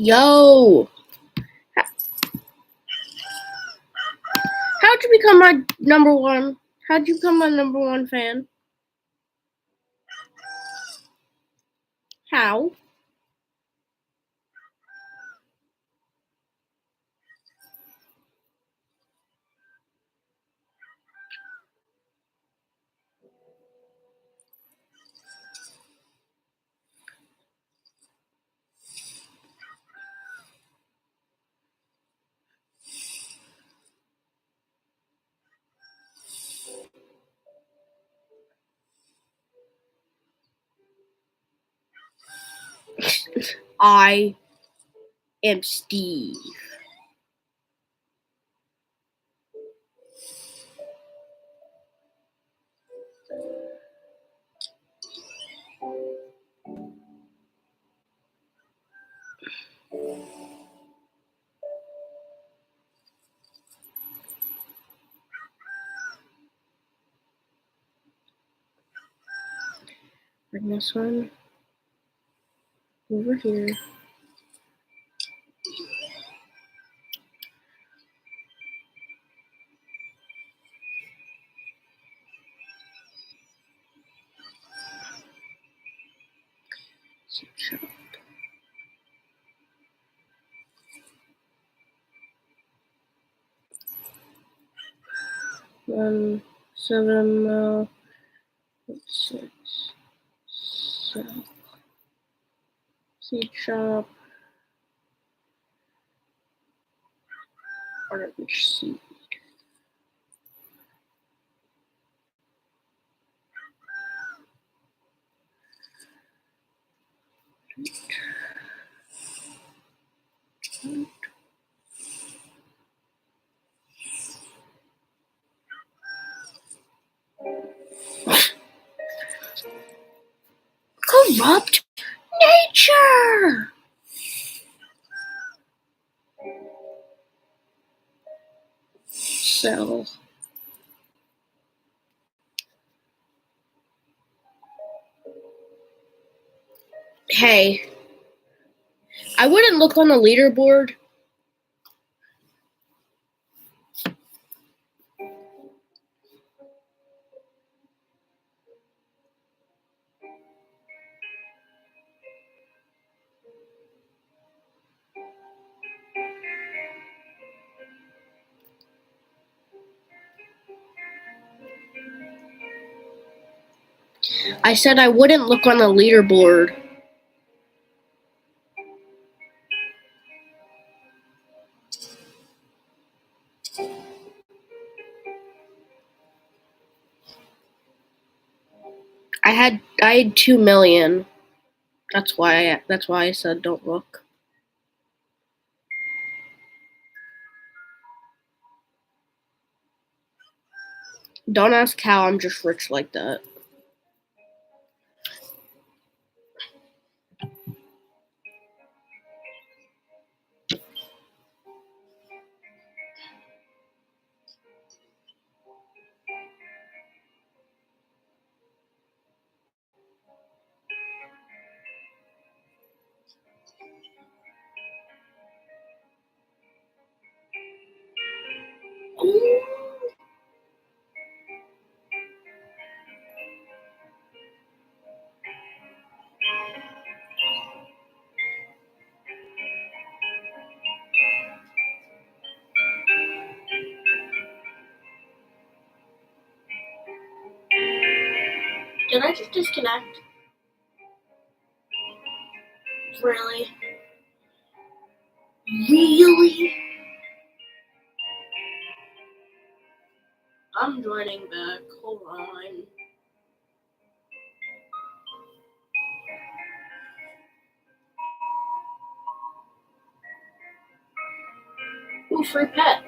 Yo, how'd you become my number one? How'd you become my number one fan? How? I am Steve. Bring this one over here. One, 7, 6, 7. Seed shop. Orange seed. Corrupt nature! So, hey, I wouldn't look on the leaderboard. I said I wouldn't look on the leaderboard. I had 2 million. That's why I said don't look. Don't ask how, I'm just rich like that. Did I just disconnect? Really? Really? I'm joining back. Hold on. Ooh, free pet.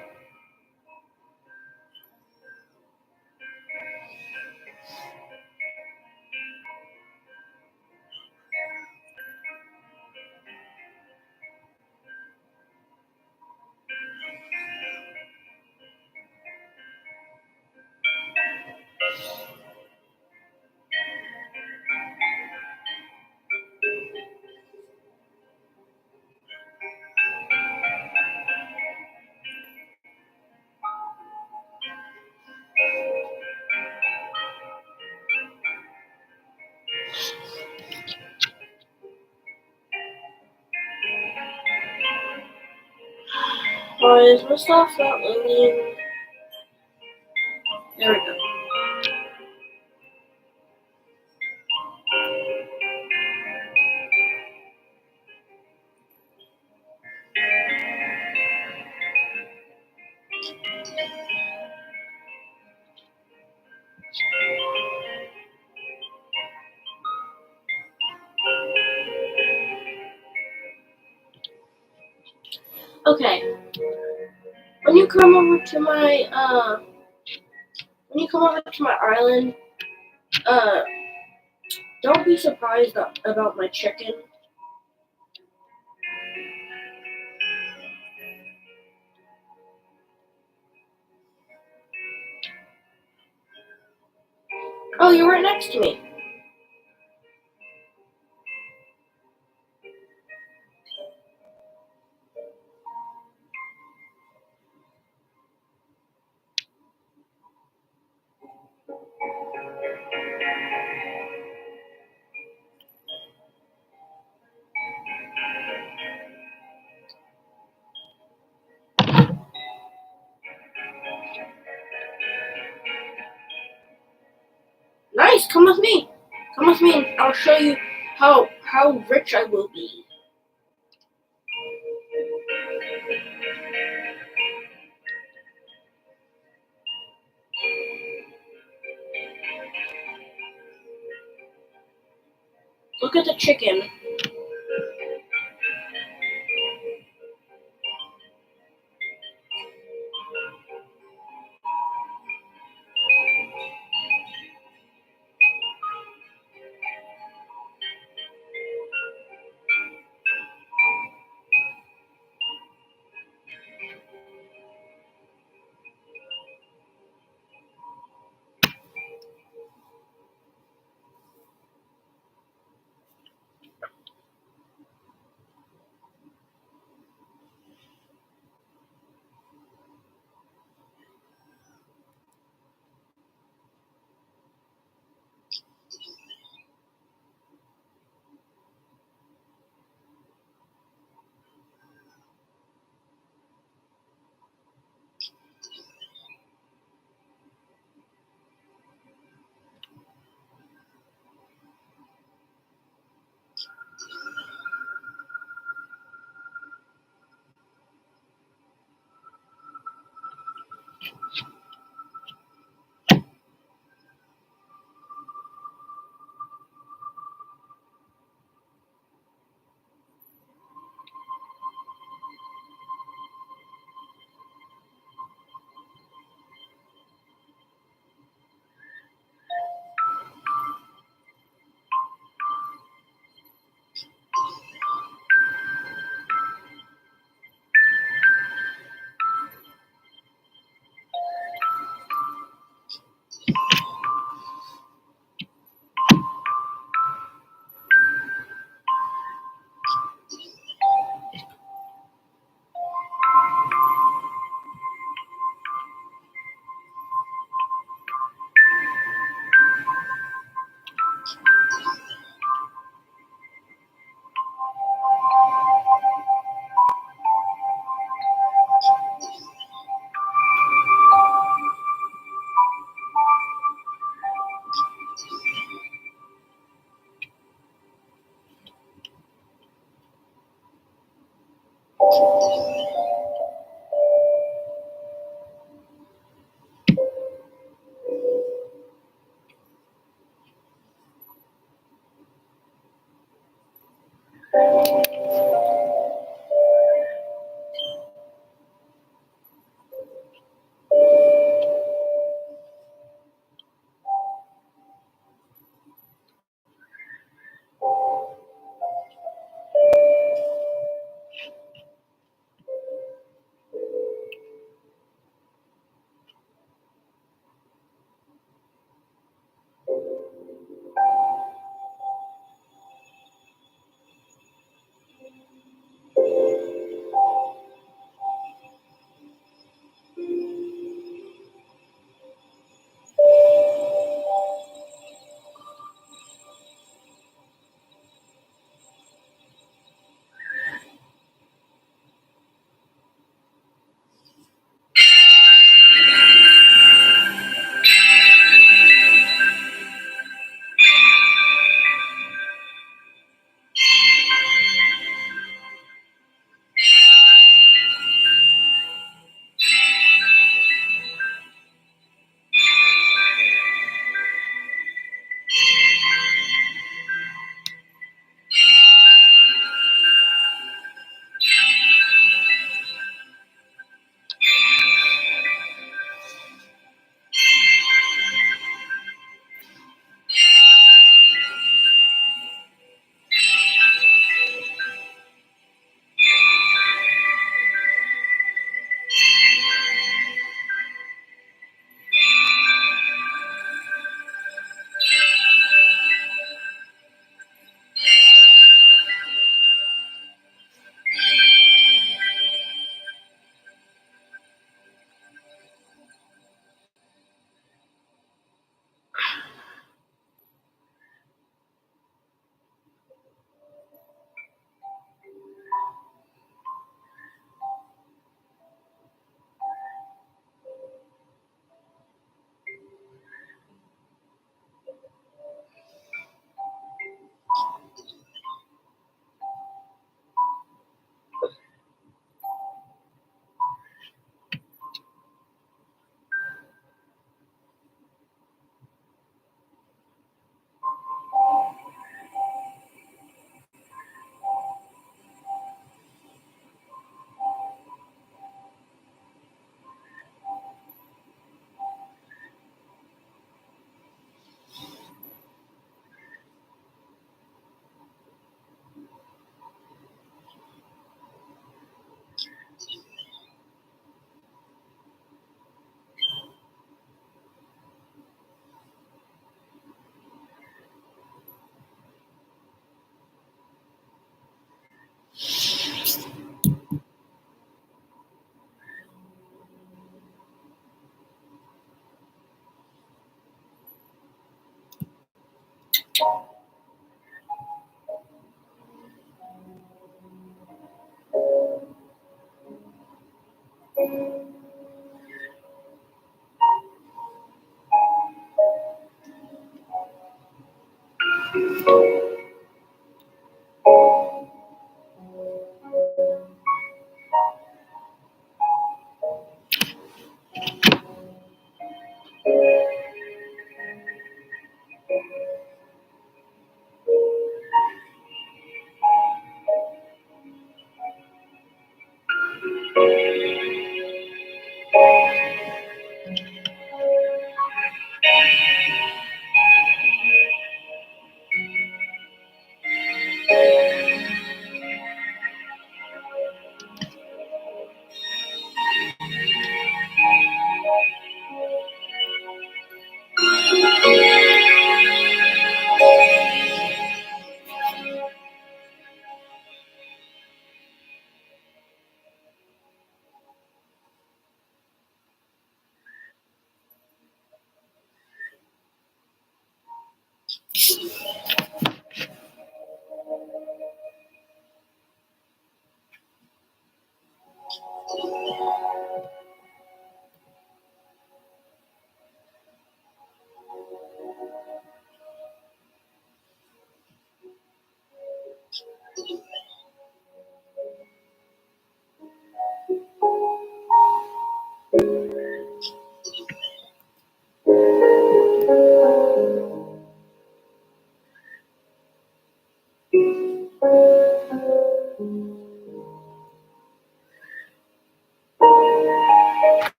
Why is my stuff not loading? There we go. Okay. When you come over to my island, don't be surprised about my chicken. Oh, you're right next to me. Nice, come with me. Come with me and I'll show you how rich I will be. Look at the chicken.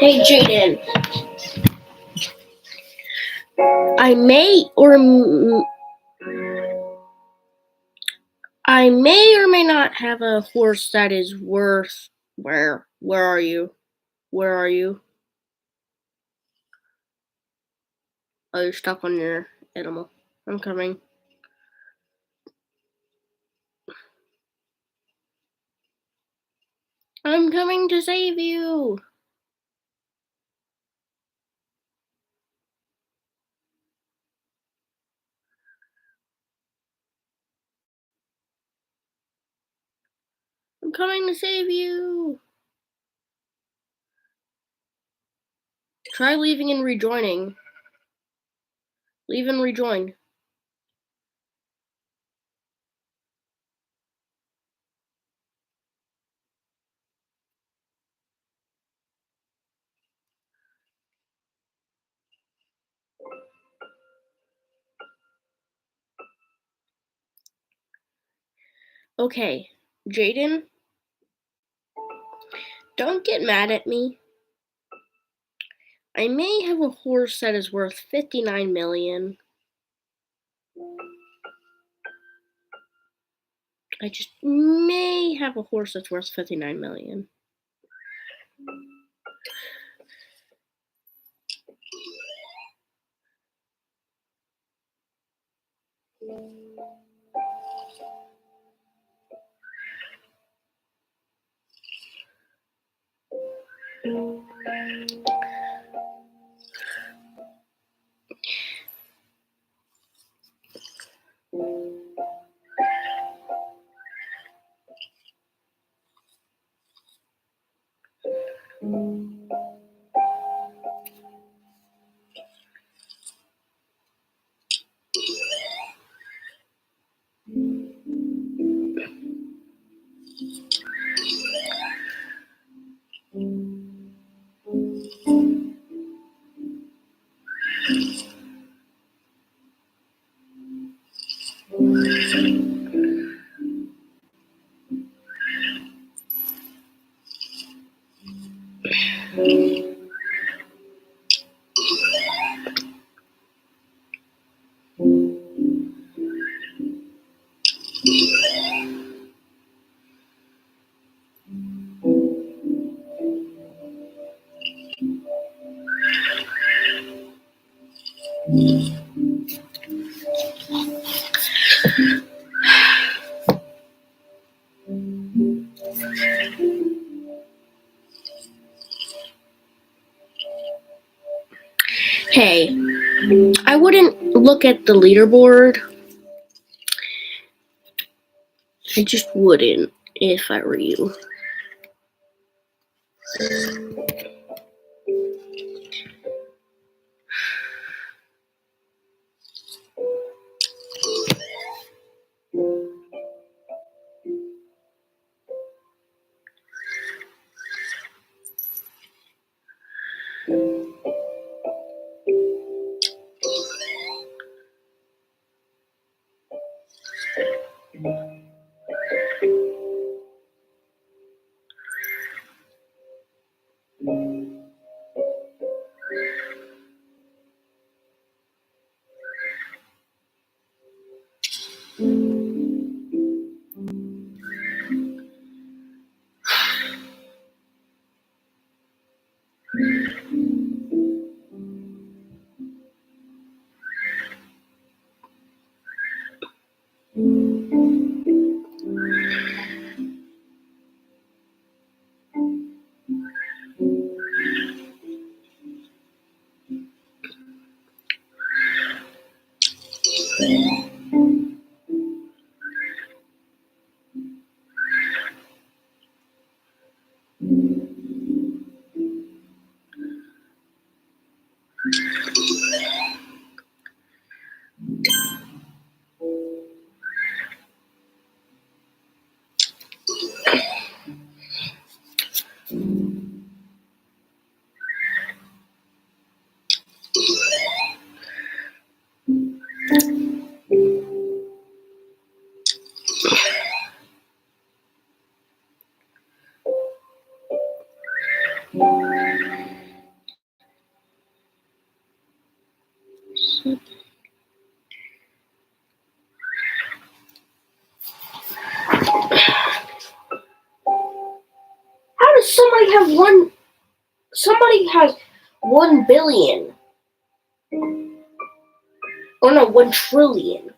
Hey, Jaden. I may or may not have a horse that is worth. Where are you? Where are you? Oh, you're stuck on your animal. I'm coming. I'm coming to save you. I'm coming to save you. Try leaving and rejoining. Leave and rejoin. Okay, Jaden, don't get mad at me. I may have a horse that is worth 59 million. I just may have a horse that's worth 59 million. Hey, I wouldn't look at the leaderboard. I just wouldn't if I were you. How does somebody have one? Somebody has 1 billion. Oh no, 1 trillion.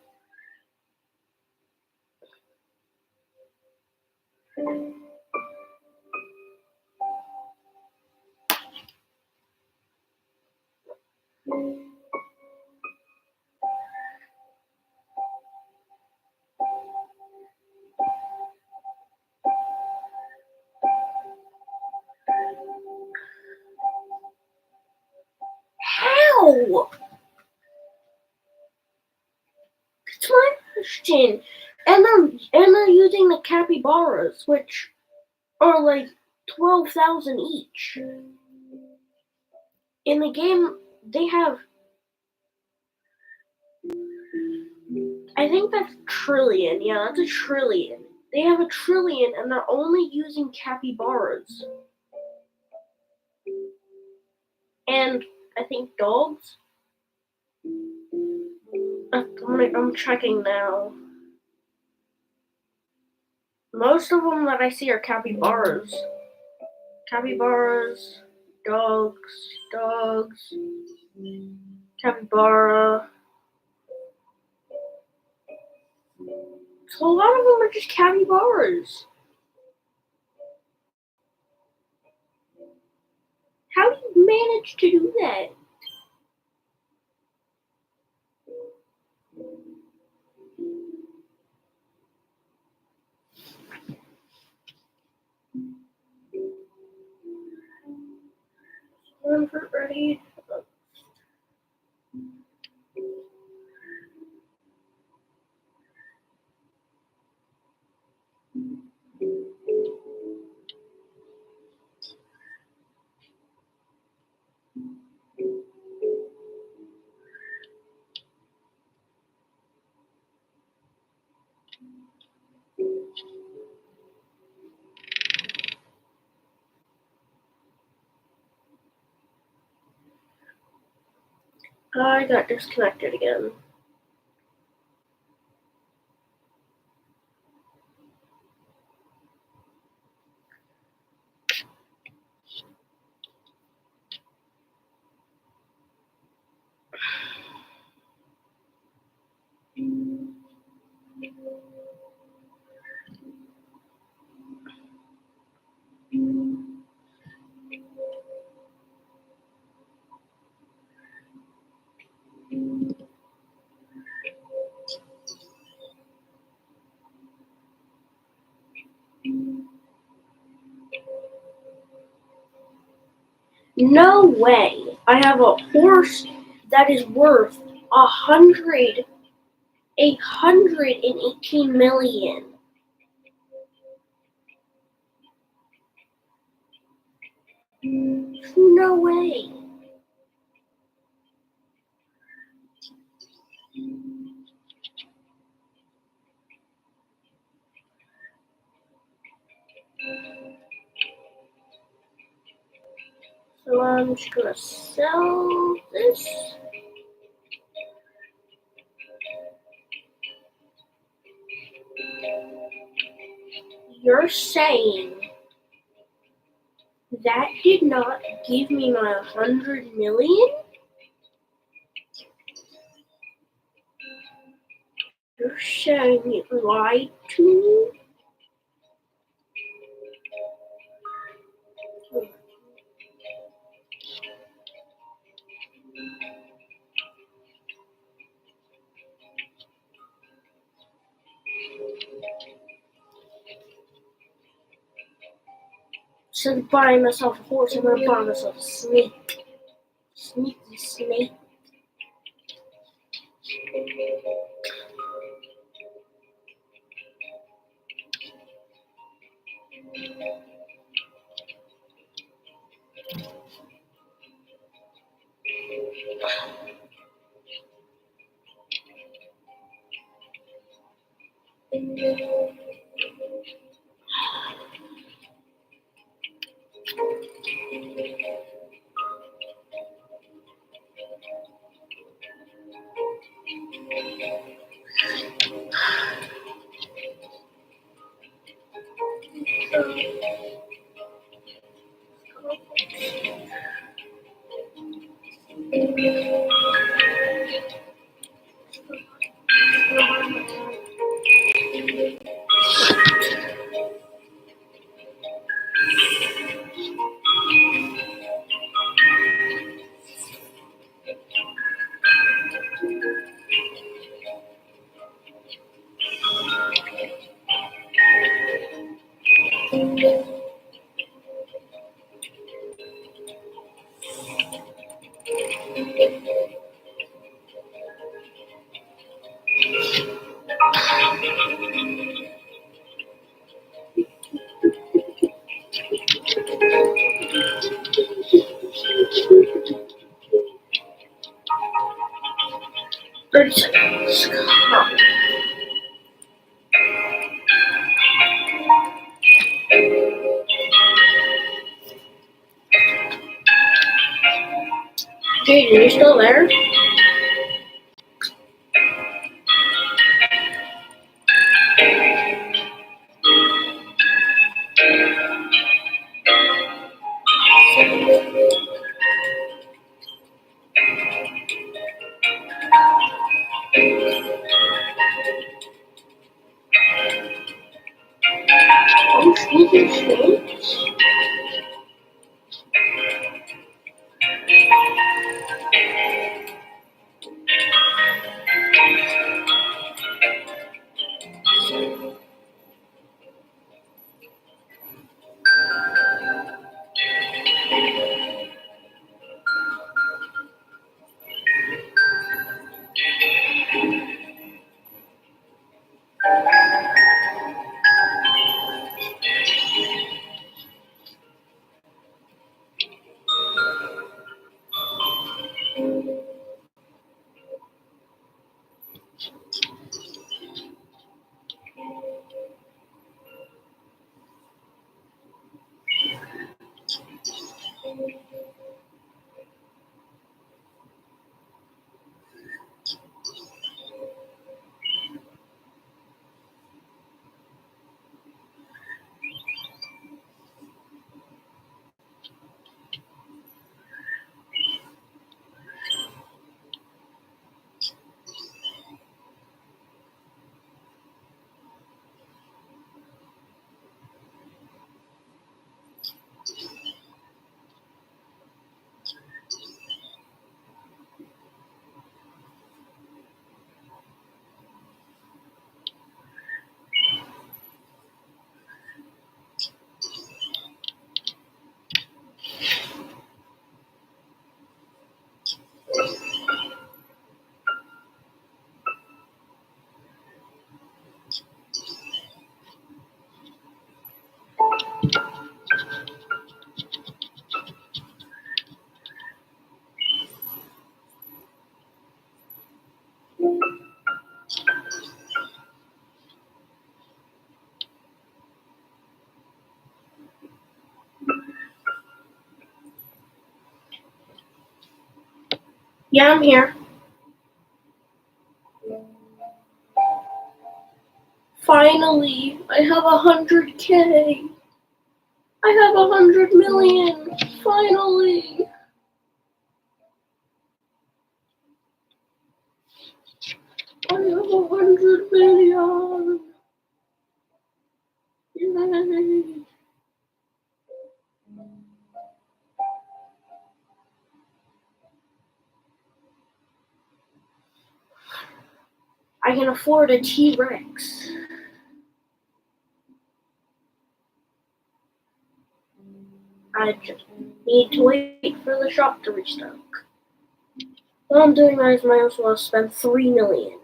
How? That's my question. And they're using the capybaras, which are like 12,000 each. In the game, they have. I think that's trillion. Yeah, that's a trillion. They have 1 trillion, and they're only using capybaras. And I think dogs. I'm checking now. Most of them that I see are capybaras. Capybaras, dogs, capybara. So a lot of them are just capybaras. How do you manage to do that? Convert ready. I got disconnected again. No way. I have a horse that is worth 118 million. No way. So I'm just gonna sell this. You're saying that did not give me my 100 million? You're saying it lied to me? Instead of buying myself a horse, I'm gonna buy myself a snake. Sneaky snake. Yeah, I'm here. Finally, I have 100K. I have 100 million. Finally. I have 100 million. Yay. I can afford a T-Rex. I just need to wait for the shop to restock. While I'm doing that, I might as well spend 3 million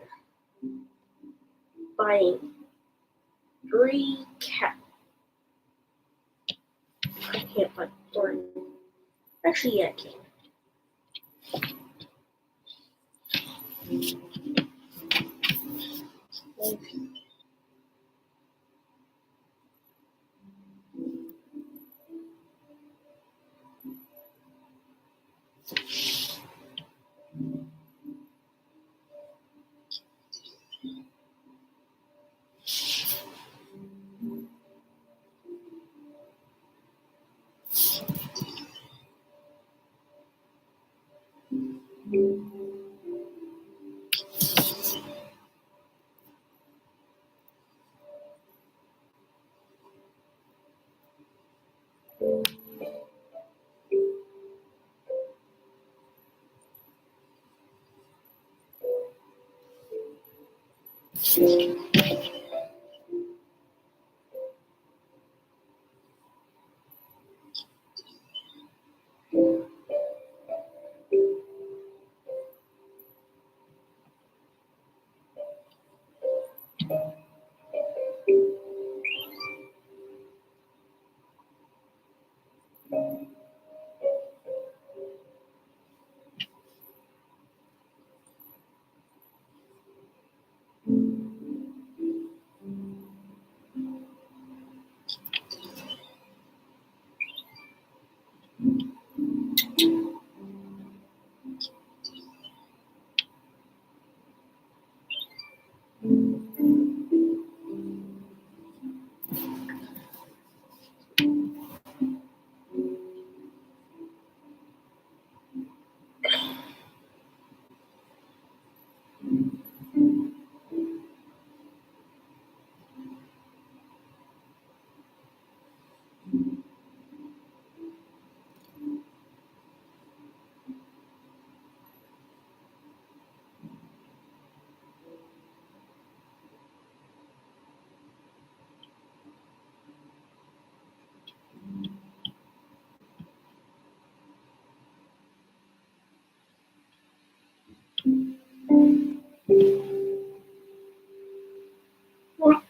buying 3 cat. I can't buy 3. Actually, yeah, I can.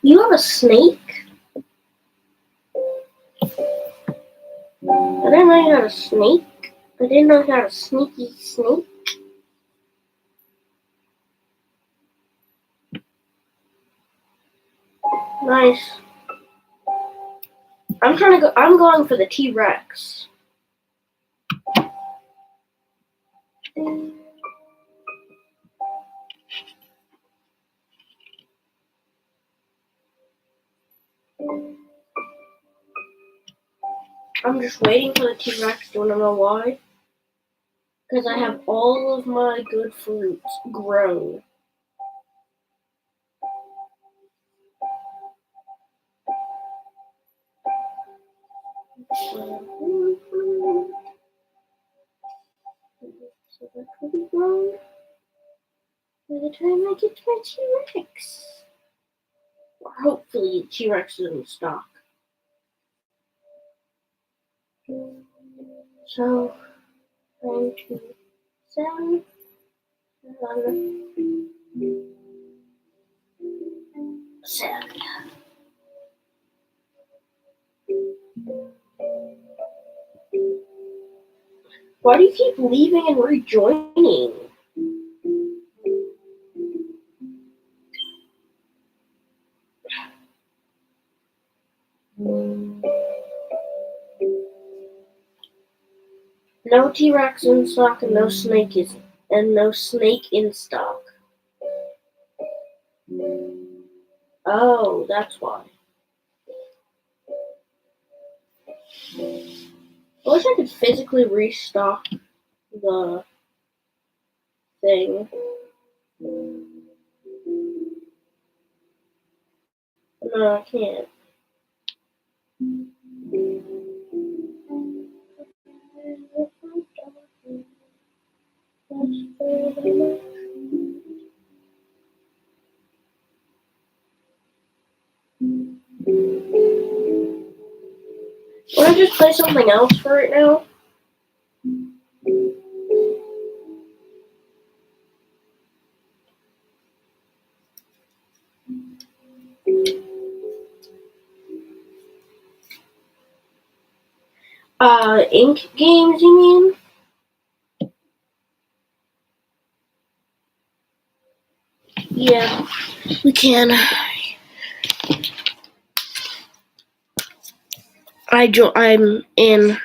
You have a snake? I didn't know you had a snake. I didn't know you had a sneaky snake. Nice. I'm going for the T-Rex. I'm just waiting for the T-Rex. Do you want to know why? Because I have all of my good fruits grown. So that will be grown by the time I get to my T-Rex. Or hopefully the T-Rex is in stock. So, 1, 2, 7, 7. Why do you keep leaving and rejoining? No T-Rex in stock and no snake is and no snake in stock. Oh, that's why. I wish I could physically restock the thing. No, I can't. Want to just play something else for right now? Ink games, you mean? Yeah, we can. I'm in.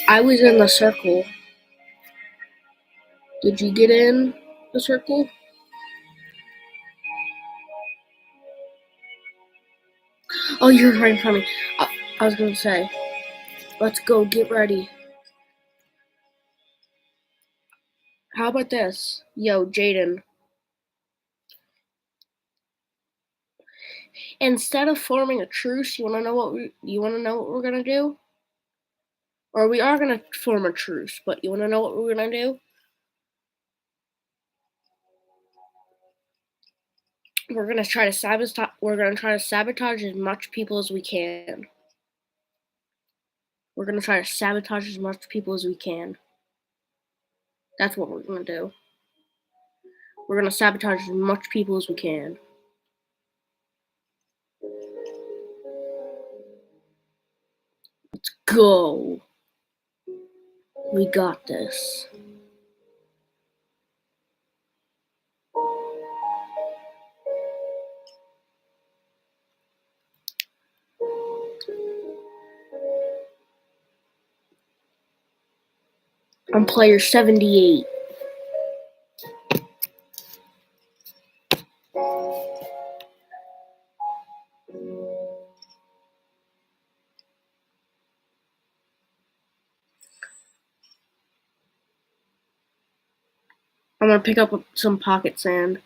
I was in the circle. Did you get in the circle? Oh, you're right in front of me. I was gonna say, let's go. Get ready. How about this? Yo, Jaden. Instead of forming a truce, you wanna know what we're gonna do? Or we are gonna form a truce, but you wanna know what we're gonna do? We're gonna try to sabotage as much people as we can. We're gonna try to sabotage as much people as we can. That's what we're gonna do. We're gonna sabotage as much people as we can. Let's go. We got this. I'm player 78. I'm gonna pick up some pocket sand.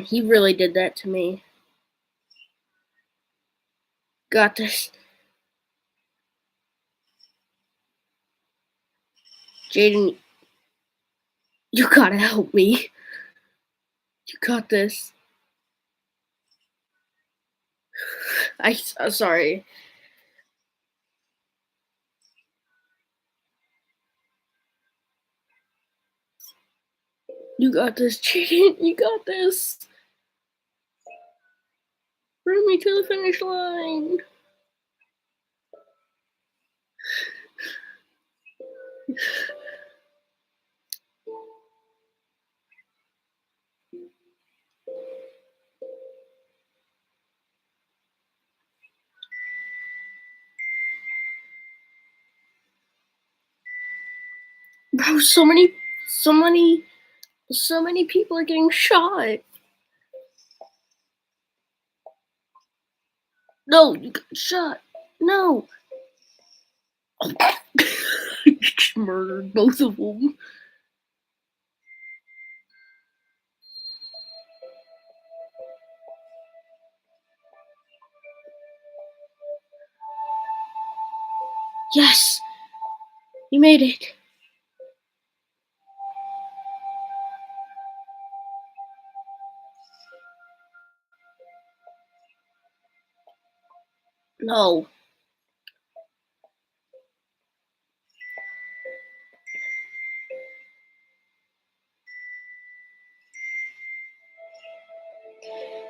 He really did that to me. Got this. Jaden, you gotta help me. You got this. I'm sorry. You got this, Jaden. You got this. Bring me to the finish line. Bro, so many people are getting shot. No, you got shot. No. You just murdered both of them. Yes. You made it. No.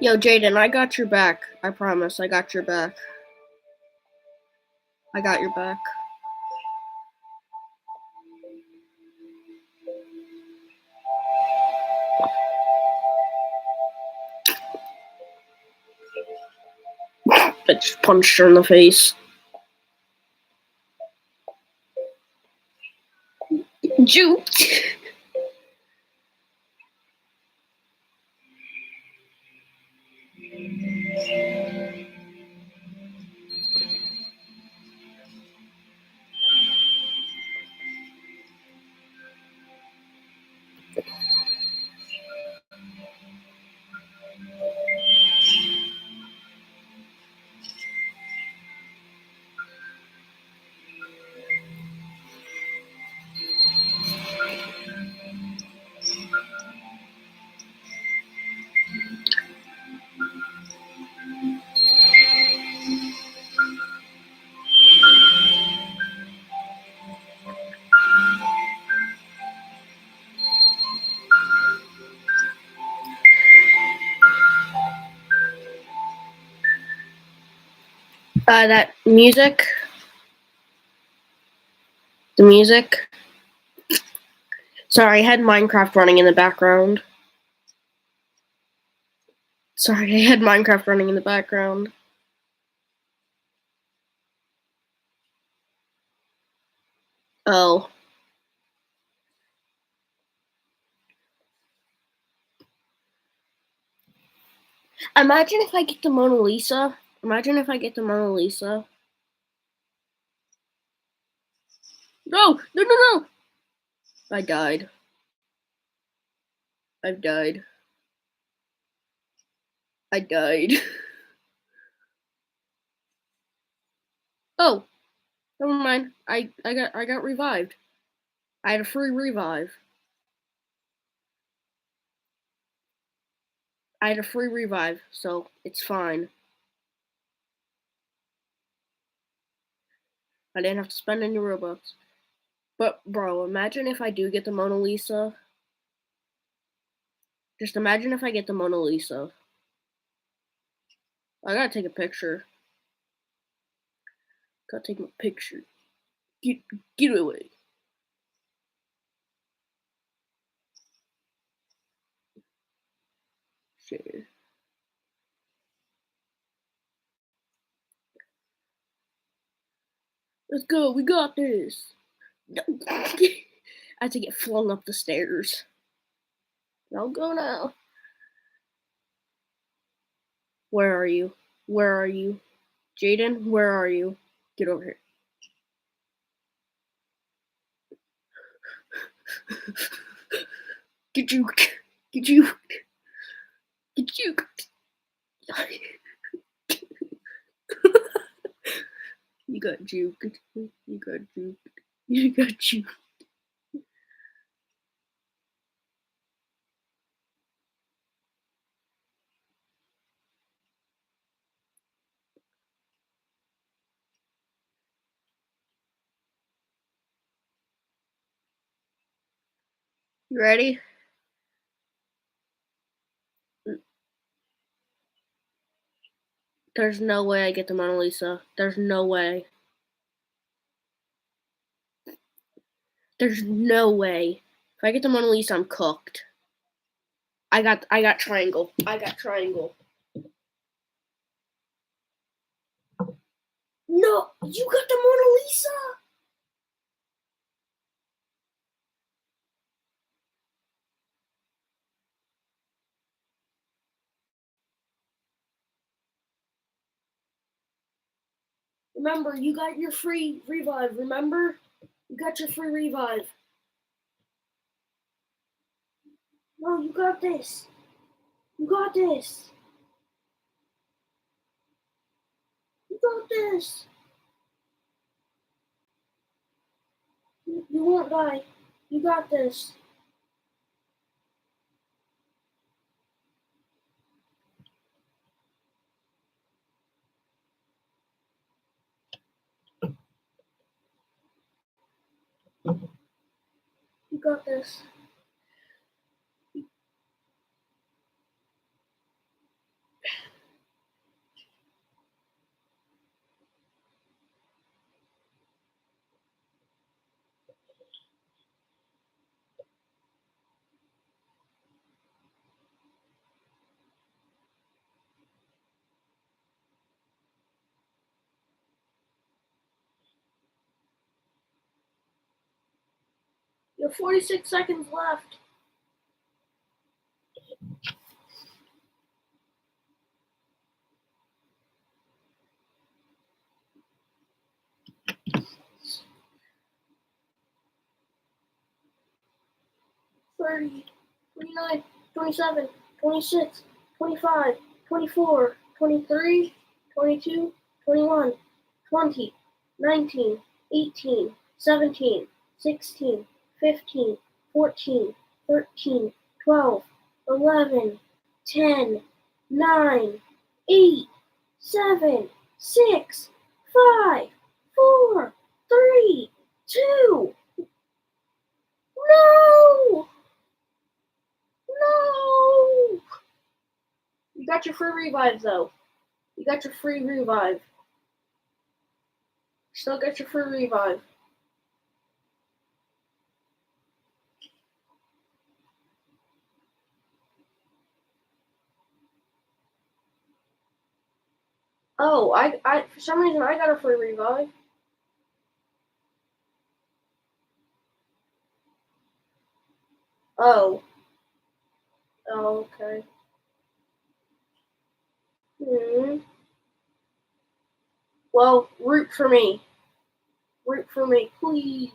Yo, Jaden, I got your back. I promise, I got your back. I got your back. I just punched her in the face. Juked. That music. The music. Sorry, I had Minecraft running in the background. Oh. Imagine if I get the Mona Lisa. No, no, no, no. I died. I've died. I died. Oh, never mind. I got revived. I had a free revive. So it's fine. I didn't have to spend any Robux. But bro, imagine if I do get the Mona Lisa. Just imagine if I get the Mona Lisa. I gotta take a picture. Gotta take my picture. Get away. Share. Let's go. We got this. I had to get flung up the stairs. I'll go now. Where are you? Jaden, where are you? Get over here. Get you. You got juked. You got juked. You ready? There's no way I get the Mona Lisa. There's no way. There's no way. If I get the Mona Lisa, I'm cooked. I got triangle. I got triangle. No, you got the Mona Lisa. Remember, you got your free revive. Remember? You got your free revive. No, you got this. You got this. You got this. You won't die. You got this. You got this. You have 46 seconds left. $30, $29, $27, $26, $25, $24, $23, $22, $21, $20, $19, $18, $17, $16, $15, $14, $13, $12, $11, $10, $9, $8, $7, $6, $5, $4, $3, $2. No! No! You got your free revive, though. You got your free revive. Still got your free revive. Oh, I for some reason I got a free revive. Oh. Oh, okay. Well, root for me. Root for me, please.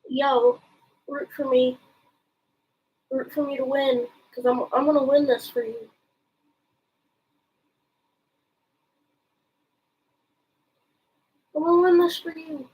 Yo, root for me. Root for me to win, because I'm gonna win this for you. I'm gonna win this for you.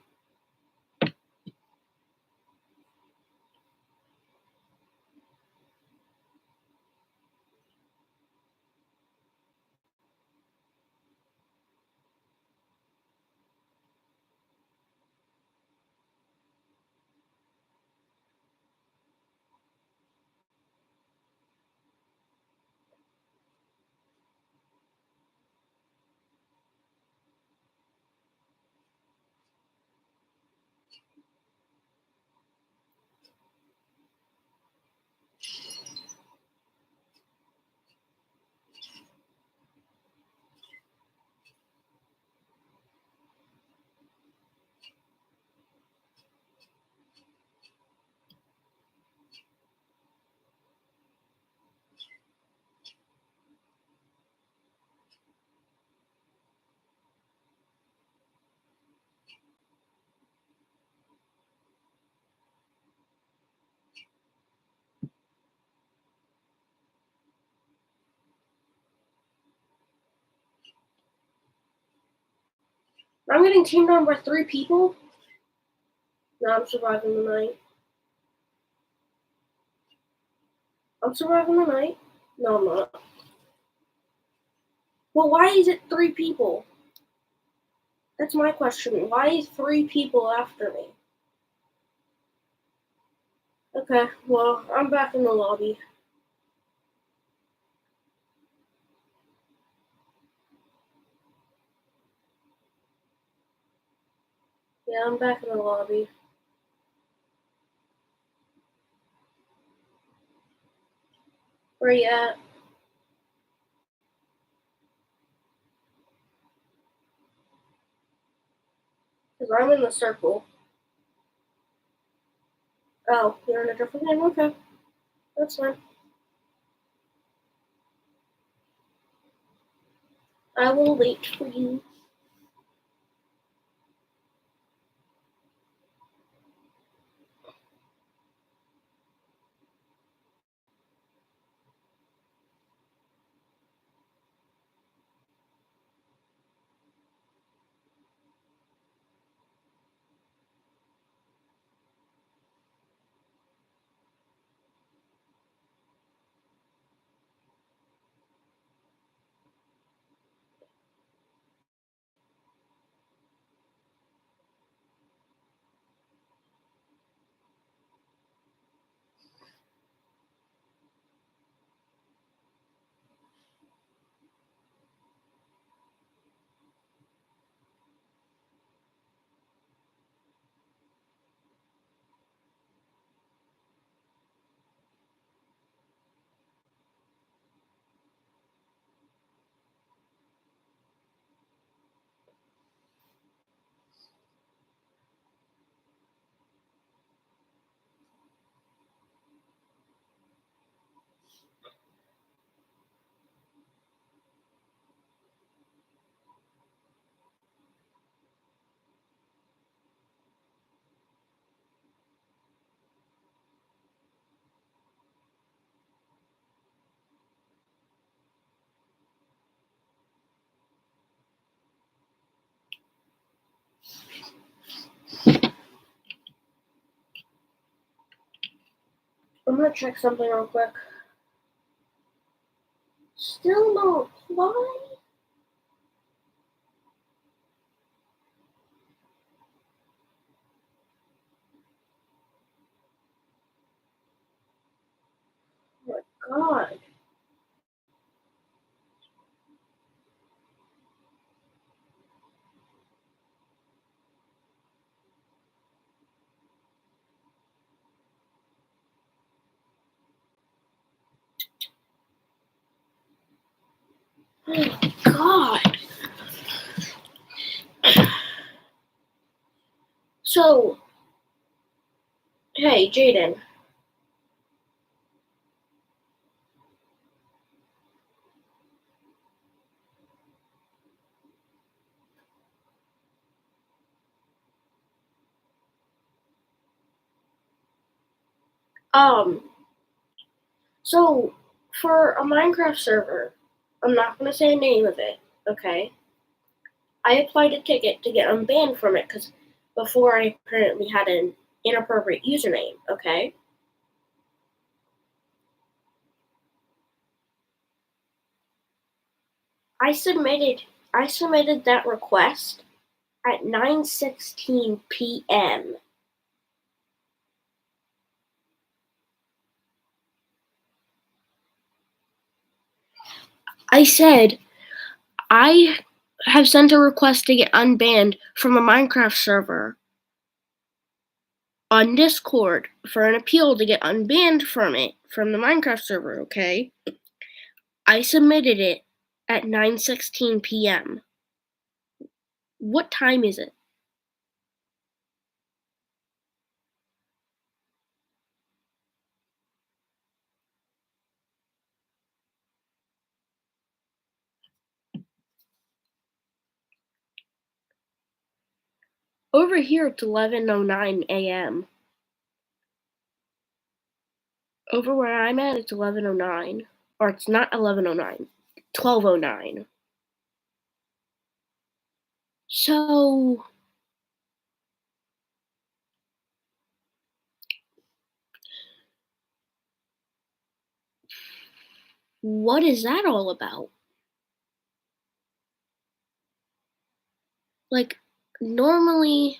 I'm getting teamed on by 3 people. No, I'm surviving the night. I'm surviving the night. No, I'm not. Well, why is it 3 people? That's my question. Why is 3 people after me? Okay, well, I'm back in the lobby. Yeah, I'm back in the lobby. Where you at? Because I'm in the circle. Oh, you're in a different game? Okay, that's fine. I will wait for you. I'm gonna check something real quick. Still no reply? Oh my god. Oh god. So, hey, Jaden. So, for a Minecraft server, I'm not gonna say the name of it, okay? I applied a ticket to get unbanned from it because before I apparently had an inappropriate username, okay? I submitted that request at 9:16 p.m. I said I have sent a request to get unbanned from a Minecraft server on Discord for an appeal to get unbanned from it from the Minecraft server, okay? I submitted it at 9:16 p.m. What time is it? Over here it's 11:09 a.m. Over where I'm at it's 11:09. Or it's not 11:09. 12:09. So What is that all about? Like, normally,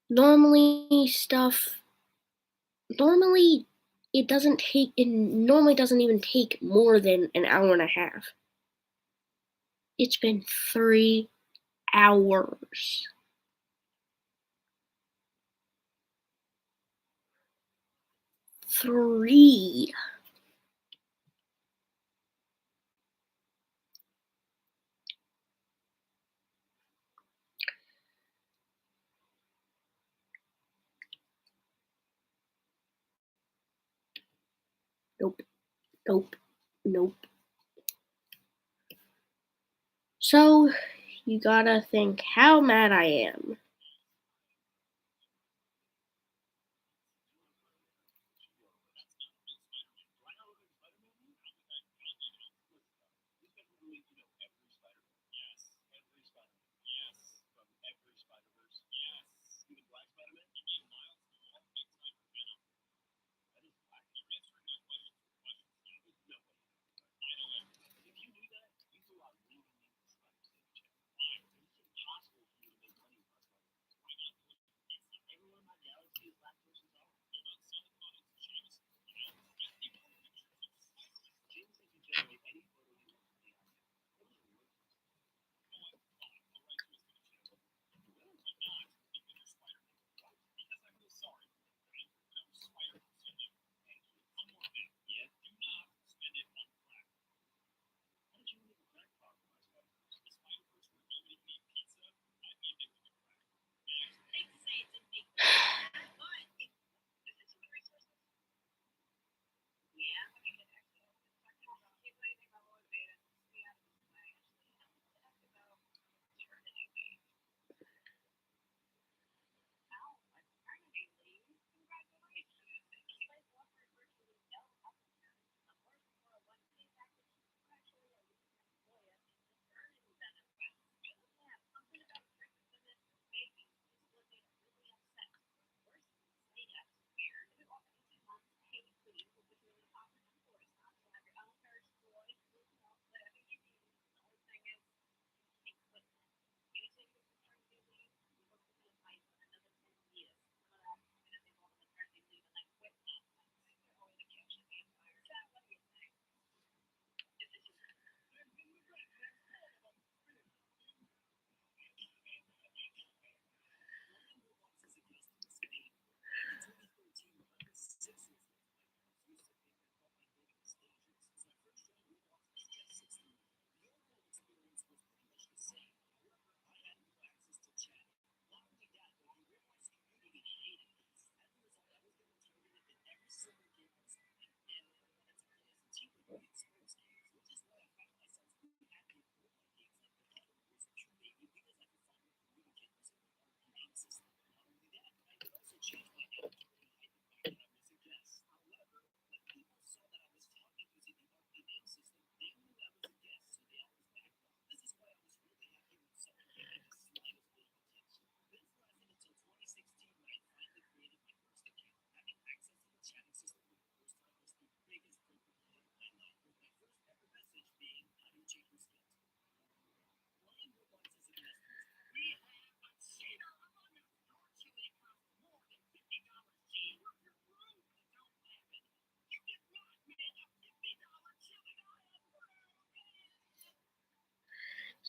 normally stuff, normally it normally doesn't even take more than an hour and a half. It's been 3 hours. 3. Nope, nope, nope. So, you gotta think how mad I am.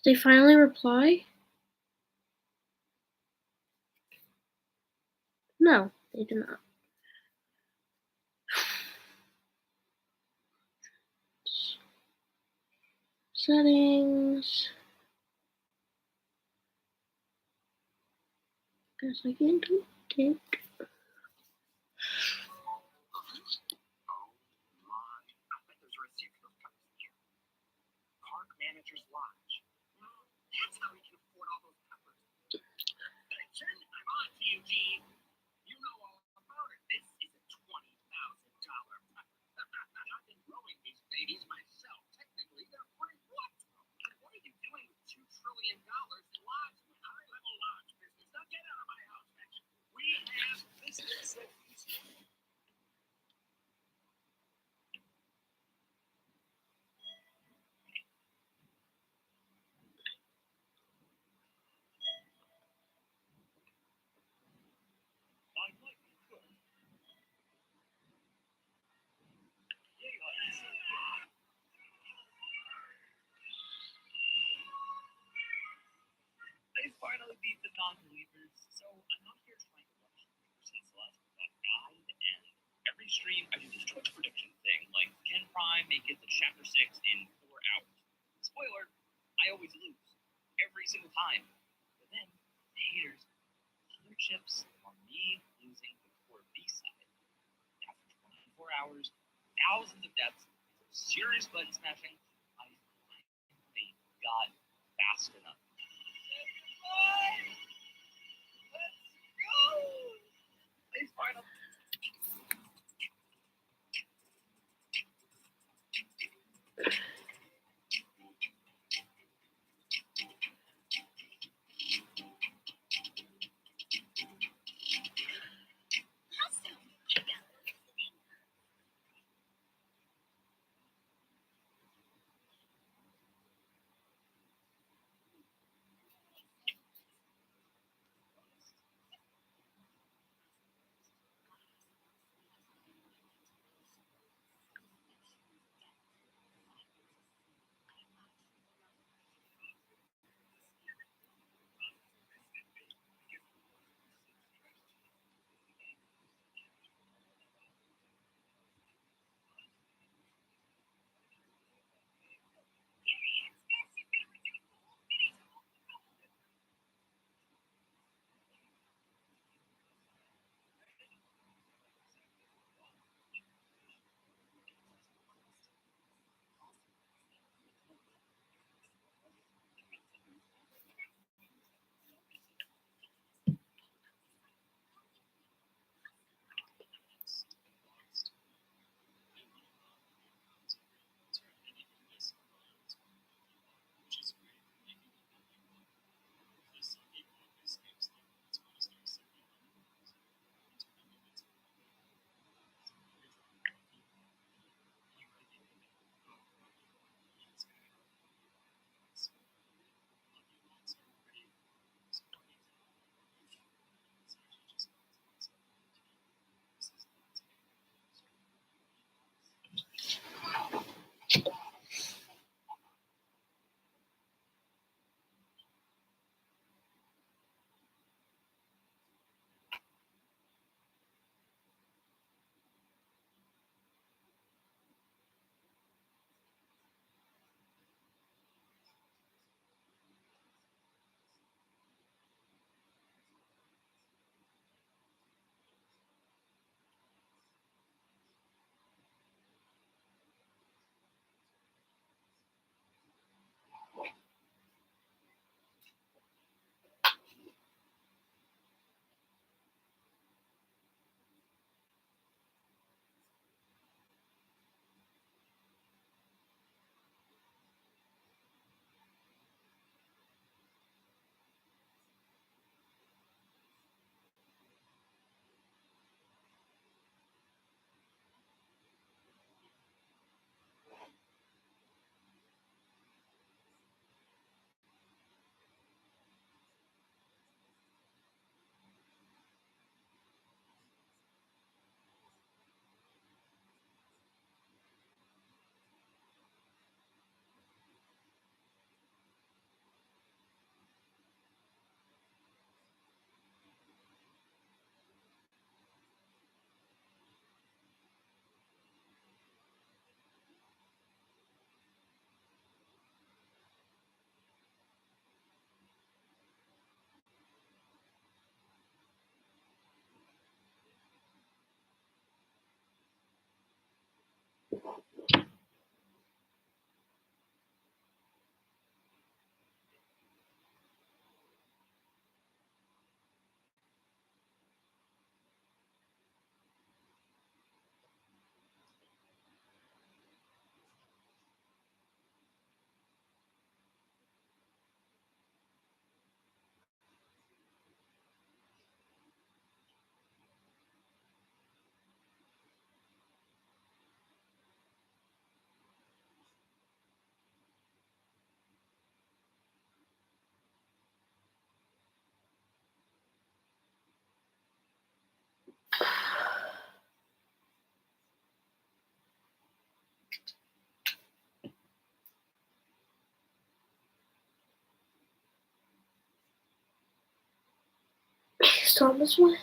Did they finally reply? No, they did not. Settings. Guess I can do it. stream, I do this Twitch prediction thing, like, can Prime make it to Chapter 6 in 4 hours? Spoiler, I always lose. Every single time. But then, the haters, other chips on me losing the core B-side. After 24 hours, thousands of deaths, serious button smashing, I finally got fast enough. Let's go! Please final. Still on this one?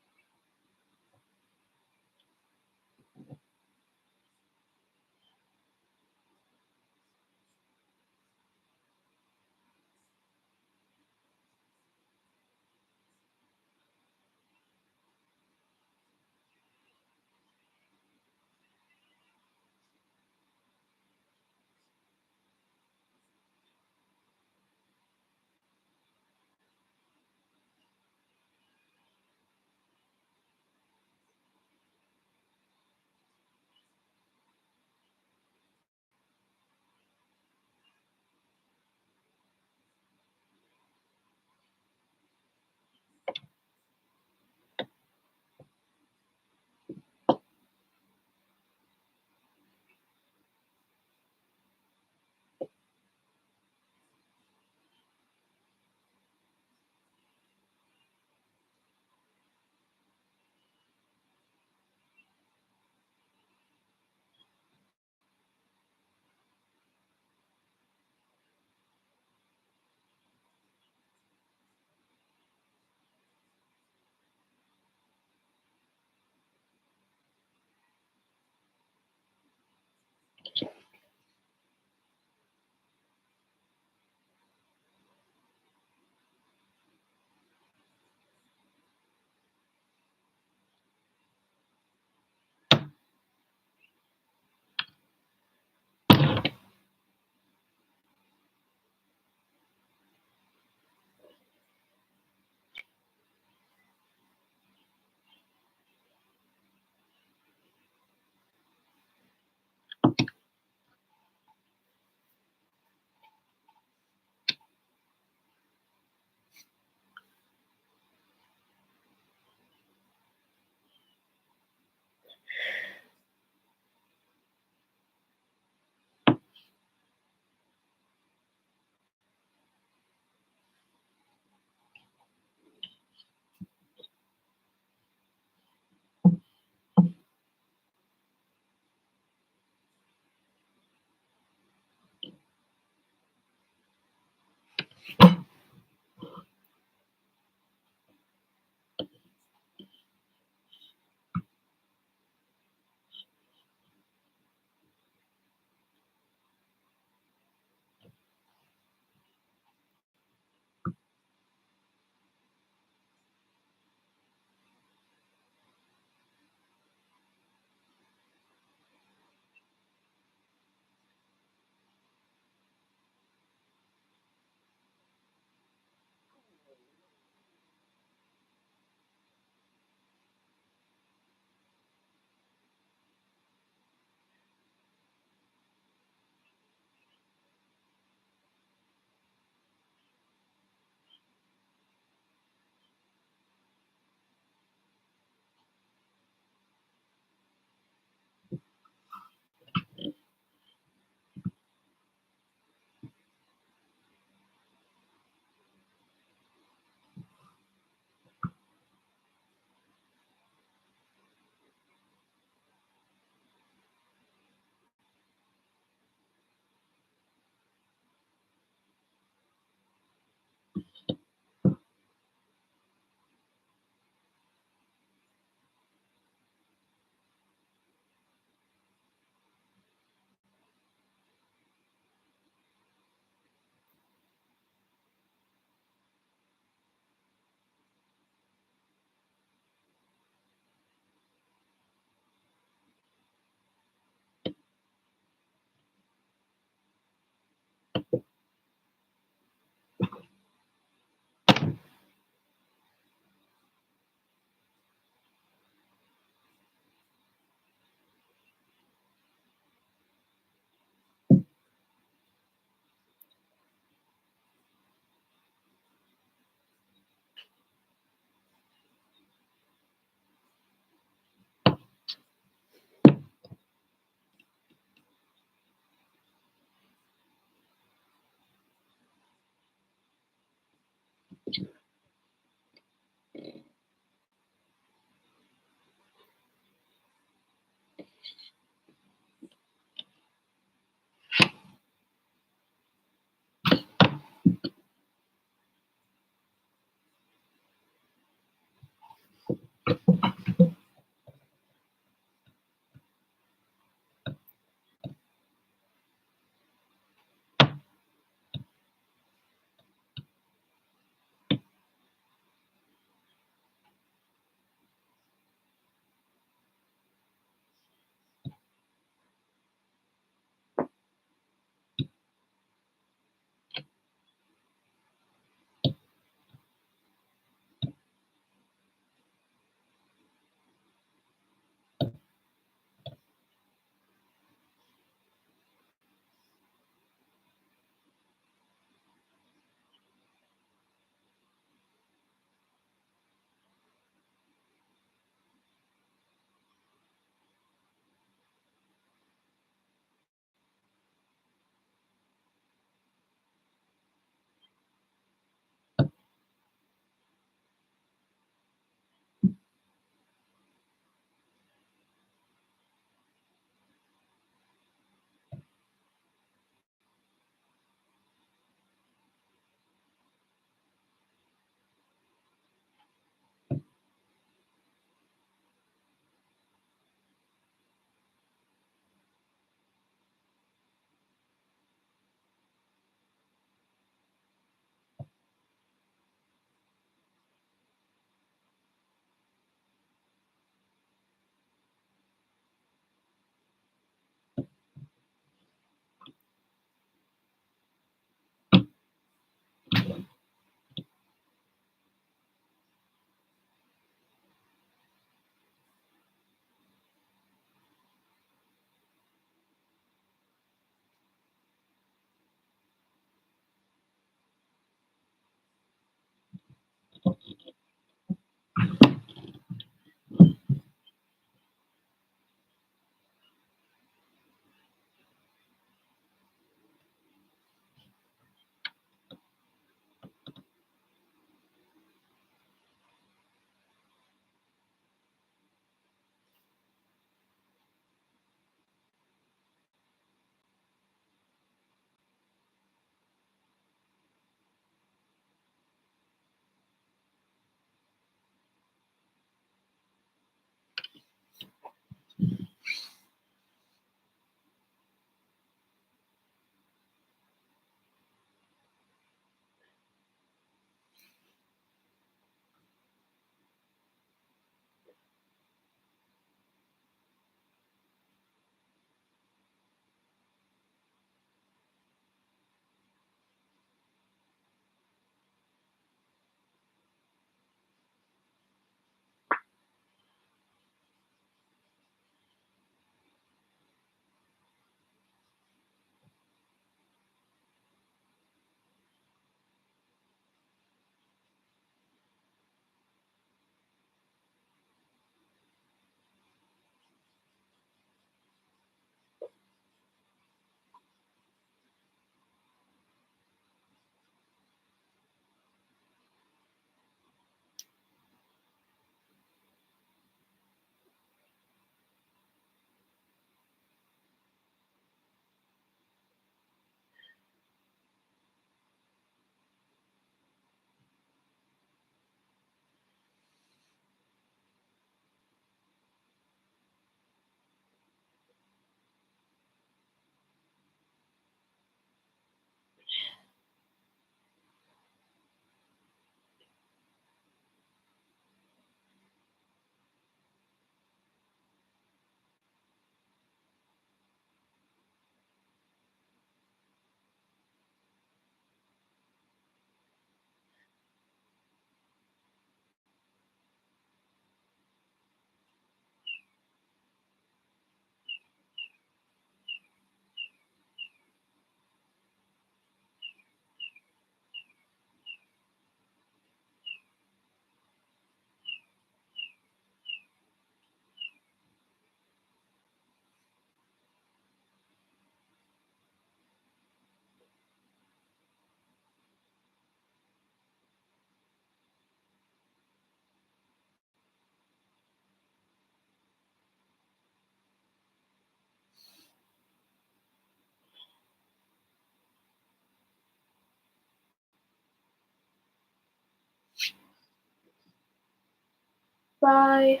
Bye.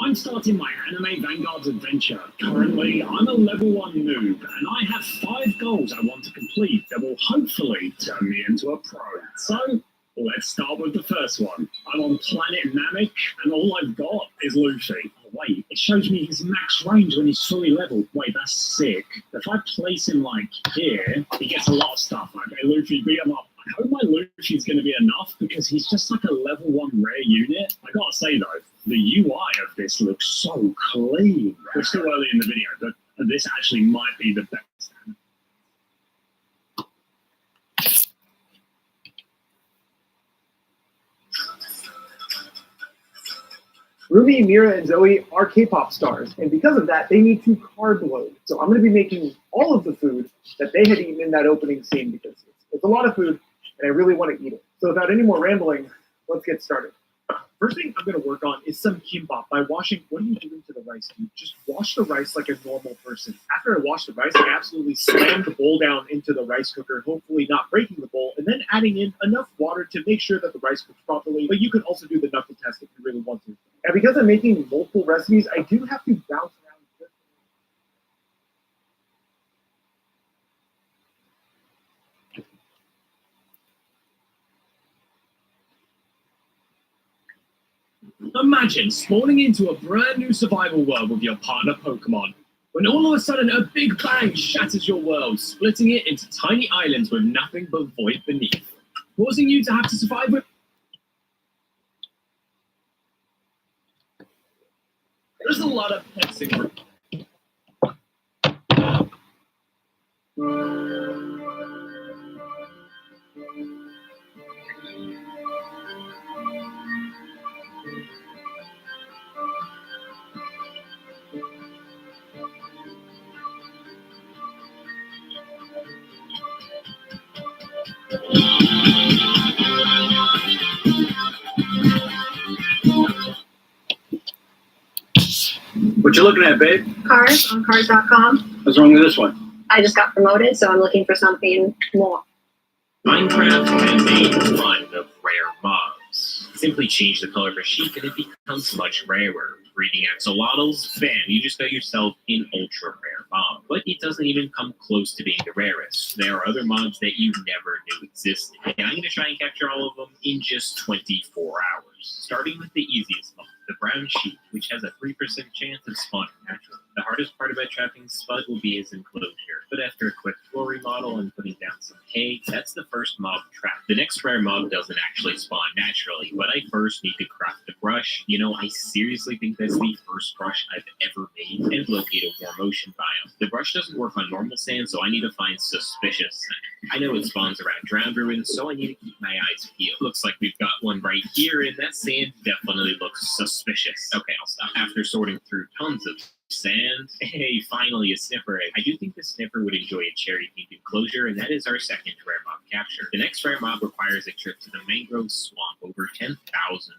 I'm starting my Anime Vanguard's adventure. Currently, I'm a level 1 noob, and I have 5 goals I want to complete that will hopefully turn me into a pro. So, let's start with the first one. I'm on planet Namek, and all I've got is Luffy. Oh, wait, it shows me his max range when he's fully leveled. Wait, that's sick. If I place him, like, here, he gets a lot of stuff. Okay, Luffy, beat him up. I hope my Luffy's going to be enough, because he's just like a level 1 rare unit. I gotta say, though, the UI of this looks so clean. We're still early in the video, but this actually might be the best. Ruby, Mira, and Zoe are K-pop stars, and because of that, they need to carb load. So I'm going to be making all of the food that they had eaten in that opening scene because it's a lot of food, and I really want to eat it. So without any more rambling, let's get started. First thing I'm going to work on is some kimbap by washing. What are you doing to the rice, dude? Just wash the rice like a normal person. After I wash the rice, I absolutely slam the bowl down into the rice cooker, hopefully not breaking the bowl, and then adding in enough water to make sure that the rice cooks properly. But you can also do the knuckle test if you really want to. And because I'm making multiple recipes, I do have to bounce around. Imagine spawning into a brand new survival world with your partner Pokemon, when all of a sudden a big bang shatters your world, splitting it into tiny islands with nothing but void beneath, causing you to have to survive with... There's a lot of petsing. What you looking at, babe? Cars on cars.com. What's wrong with this one? I just got promoted, so I'm looking for something more. Minecraft has a ton of rare mobs. Simply change the color of a sheep and it becomes much rarer. Breeding axolotls, bam, you just got yourself an ultra rare mob. But it doesn't even come close to being the rarest. There are other mobs that you never knew existed. And I'm going to try and capture all of them in just 24 hours. Starting with the easiest mob, the brown sheep, which has a 3% chance of spawning naturally. The hardest part about trapping Spud will be his enclosure. But after a quick floor remodel and putting down some hay, that's the first mob trapped. The next rare mob doesn't actually spawn naturally, but I first need to craft the brush. You know, I seriously think that's the first brush I've ever made, and locate a warm ocean biome. The brush doesn't work on normal sand, so I need to find suspicious sand. I know it spawns around drowned ruins, so I need to keep my eyes peeled. Looks like we've got one right here, and that sand definitely looks suspicious. Okay, I'll stop. After sorting through tons of sand. Hey, finally a sniffer egg. I do think the sniffer would enjoy a cherry-themed enclosure, and that is our second rare mob capture. The next rare mob requires a trip to the mangrove swamp over 10,000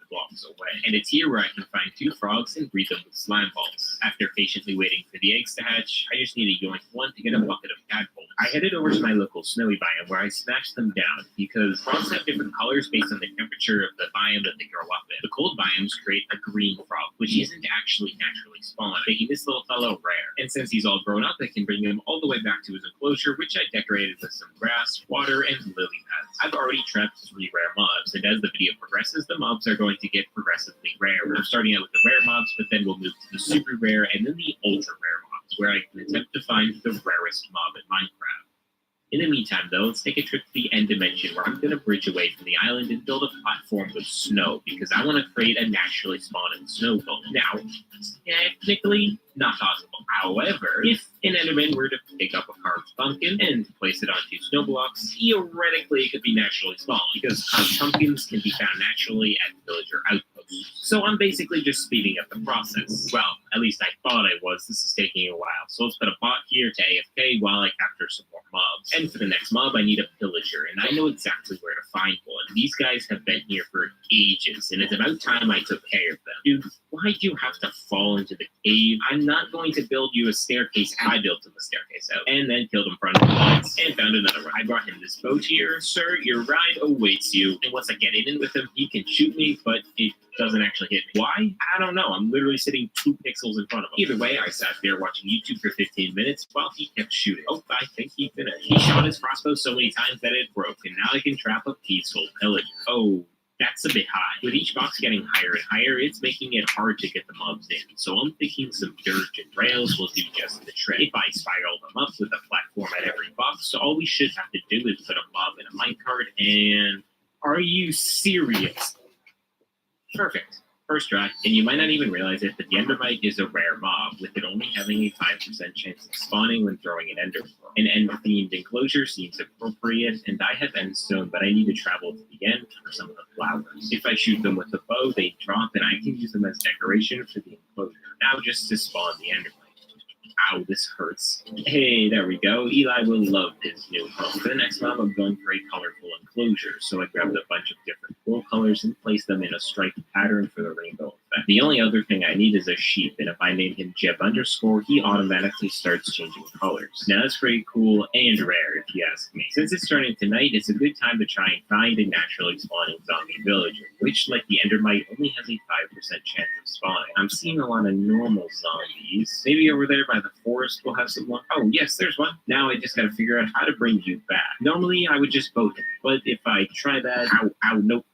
blocks away. And it's here where I can find 2 frogs and breed them with slime balls. After patiently waiting for the eggs to hatch, I just need to yoink one to get a bucket of tadpoles. I headed over to my local snowy biome where I smashed them down because frogs have different colors based on the temperature of the biome that they grow up in. The cold biomes create a green frog, which isn't actually naturally spawned, making this little fellow rare. And since he's all grown up, I can bring him all the way back to his enclosure, which I decorated with some grass, water, and lily pads. I've already trapped 3 rare mobs, and as the video progresses, the mobs are going to get progressively rarer. I'm starting out with the rare mobs, but then we'll move to the super rare and then the ultra rare mobs, where I can attempt to find the rarest mob in Minecraft. In the meantime, though, let's take a trip to the end dimension where I'm going to bridge away from the island and build a platform with snow, because I want to create a naturally spawning snow golem. Now, technically, not possible. However, if an Enderman were to pick up a carved pumpkin and place it on 2 snow blocks, theoretically it could be naturally spawned, because carved pumpkins can be found naturally at villager outposts. So I'm basically just speeding up the process. Well, at least I thought I was. This is taking a while. So let's put a bot here to AFK while I capture some more mobs. And for the next mob, I need a pillager, and I know exactly where to find one. These guys have been here for ages, and it's about time I took care of them. Dude, why do you have to fall into the cave? I'm not going to build you a staircase. I built him a staircase out, and then killed him front of the lights, and found another one. I brought him this boat here. Sir, your ride awaits you. And once I get in with him, he can shoot me, but it doesn't actually hit me. Why? I don't know. I'm literally sitting 2 pixels in front of him. Either way, I sat there watching YouTube for 15 minutes while he kept shooting. Oh, I think he finished. He shot his crossbow so many times that it broke, and now I can trap a peaceful pillager. Oh, that's a bit high. With each box getting higher and higher, it's making it hard to get the mobs in. So I'm thinking some dirt and rails will do just the trick. If I spiral them up with a platform at every box, so all we should have to do is put a mob in a minecart and... Are you serious? Perfect. First try, and you might not even realize it, but the Endermite is a rare mob, with it only having a 5% chance of spawning when throwing an Ender Pearl. An End-themed enclosure seems appropriate, and I have Endstone, but I need to travel to the end for some of the flowers. If I shoot them with a bow, they drop, and I can use them as decoration for the enclosure. Now just to spawn the Endermite. Ow, this hurts. Hey, there we go. Eli will love his new home. For the next mob, I'm going for a colorful enclosure, so I grabbed a bunch of different wool colors and placed them in a striped pattern for the rainbow effect. The only other thing I need is a sheep, and if I name him Jeb_, he automatically starts changing colors. Now that's pretty cool and rare, if you ask me. Since it's turning to night, it's a good time to try and find a naturally spawning zombie villager, which, like the Endermite, only has a 5% chance of spawning. I'm seeing a lot of normal zombies. Maybe over there by the forest we'll have some luck. Oh, yes, there's one. Now I just gotta figure out how to bring you back. Normally, I would just boat him, but if I try that... Ow, nope,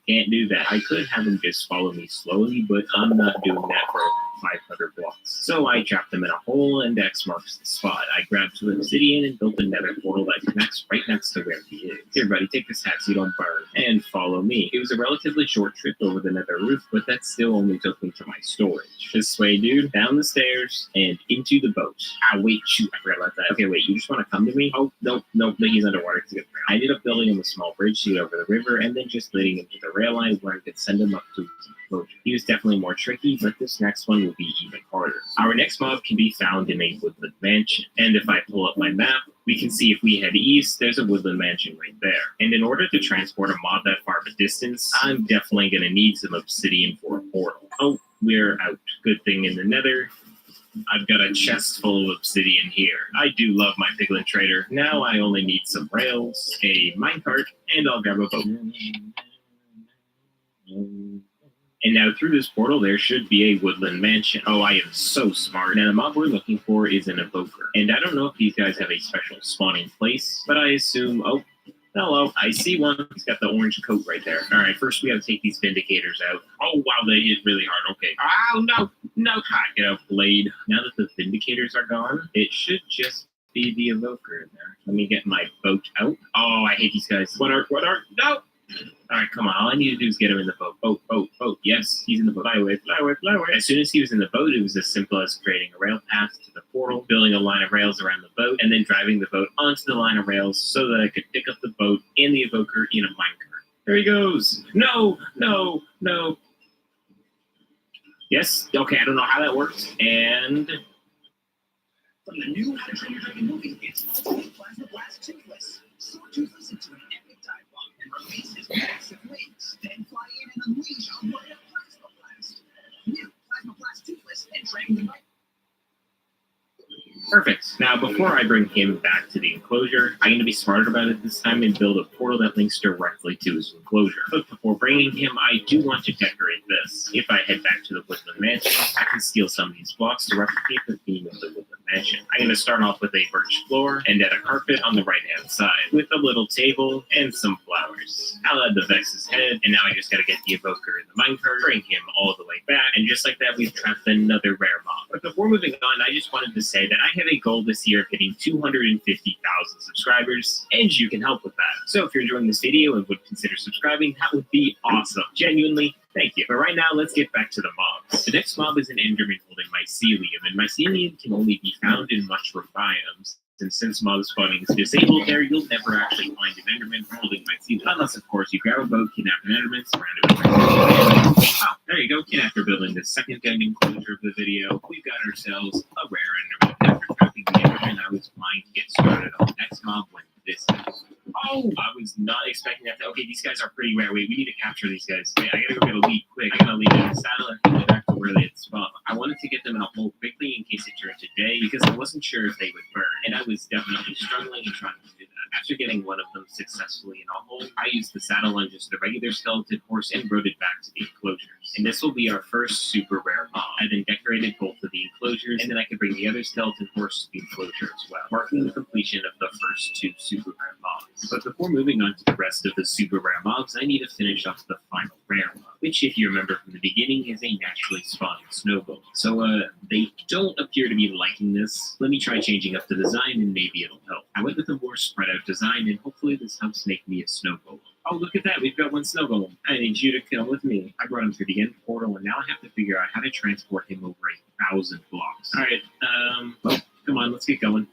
can't do that. I could have him just follow me slowly, but I'm not doing that for 500 blocks. So I trapped them in a hole, and X marks the spot. I grabbed some obsidian and built a nether portal that connects right next to where he is. Here, buddy, take this hat so you don't burn, and follow me. It was a relatively short trip over the nether roof, but that still only took me to my storage. This way, dude, down the stairs, and into the boat. Ah, wait, shoot, I forgot about that. Okay, wait, you just want to come to me? Oh, no, he's underwater. It's good. I ended up building him a small bridge to get over the river, and then just leading him to the rail line where I could send him up to his enclosure. He was definitely more tricky, but this next one will be even harder. Our next mob can be found in a woodland mansion, and if I pull up my map, we can see if we head east, there's a woodland mansion right there. And in order to transport a mob that far of a distance, I'm definitely going to need some obsidian for a portal. Oh, we're out. Good thing in the nether, I've got a chest full of obsidian here. I do love my piglin trader. Now I only need some rails, a minecart, and I'll grab a boat. And now through this portal, there should be a woodland mansion. Oh, I am so smart. Now the mob we're looking for is an evoker. And I don't know if these guys have a special spawning place, but I assume, oh, hello, I see one. He's got the orange coat right there. All right, first we got to take these vindicators out. Oh, wow, they hit really hard. Okay. Oh, no. Hot, get out, blade. Now that the vindicators are gone, it should just be the evoker in there. Let me get my boat out. Oh, I hate these guys. What are? No. All right, come on. All I need to do is get him in the boat. Boat. Yes, he's in the boat. Fly away. As soon as he was in the boat, it was as simple as creating a rail path to the portal, building a line of rails around the boat, and then driving the boat onto the line of rails so that I could pick up the boat and the evoker in a minecart. There he goes. No. Yes. Okay, I don't know how that works. And... From the new How to Train Your Dragon movie, it's Ultimate Plasma Blast Toothless. Soar Toothless into an epic dive bomb and release his massive wings. Then fly in and unleash a royal Plasma Blast. New Plasma Blast Toothless and Dragon Bite. Perfect. Now, before I bring him back to the enclosure, I'm going to be smarter about it this time and build a portal that links directly to his enclosure. But before bringing him, I do want to decorate this. If I head back to the woodland mansion, I can steal some of these blocks to replicate the theme of the woodland mansion. I'm going to start off with a birch floor and add a carpet on the right-hand side with a little table and some flowers. I'll add the Vex's head, and now I just got to get the evoker in the minecart, bring him all the way back, and just like that, we've trapped another rare mob. But before moving on, I just wanted to say that I have a goal this year of hitting 250,000 subscribers, and you can help with that. So if you're enjoying this video and would consider subscribing, that would be awesome. Genuinely, thank you. But right now, let's get back to the mobs. The next mob is an Enderman holding Mycelium, and Mycelium can only be found in mushroom biomes. And since mob spawning is disabled there, you'll never actually find an Enderman holding Mycelium. Unless, of course, you grab a boat, kidnap an Enderman, surround it with Mycelium. Oh, there you go. And after building the second ending closure of the video, we've got ourselves a rare Enderman. After trapping the Enderman, I was flying to get started on the next mob when this happened. I was not expecting that. Okay, these guys are pretty rare. Wait, we need to capture these guys. Wait, I gotta go get a lead quick. I gotta lead in the saddle and go back to where they had spawned. I wanted to get them in a hole quickly in case it turned to day because I wasn't sure if they would burn. And I was definitely struggling and trying to do that. After getting one of them successfully in a hole, I used the saddle on just the regular skeleton horse and rode it back to the enclosures. And this will be our first super rare mob. I then decorated both of the enclosures, and then I could bring the other skeleton horse to the enclosure as well, marking the completion of the first 2 super rare mobs. But before moving on to the rest of the super rare mobs, I need to finish off the final rare mob, which, if you remember from the beginning, is a naturally spawning snow golem. So, they don't appear to be liking this. Let me try changing up the design, and maybe it'll help. I went with a more spread out design, and hopefully this helps make me a snow golem. Oh, look at that. We've got one snow golem. I need you to come with me. I brought him through the end portal, and now I have to figure out how to transport him over 1,000 blocks. All right. Oh, come on. Let's get going.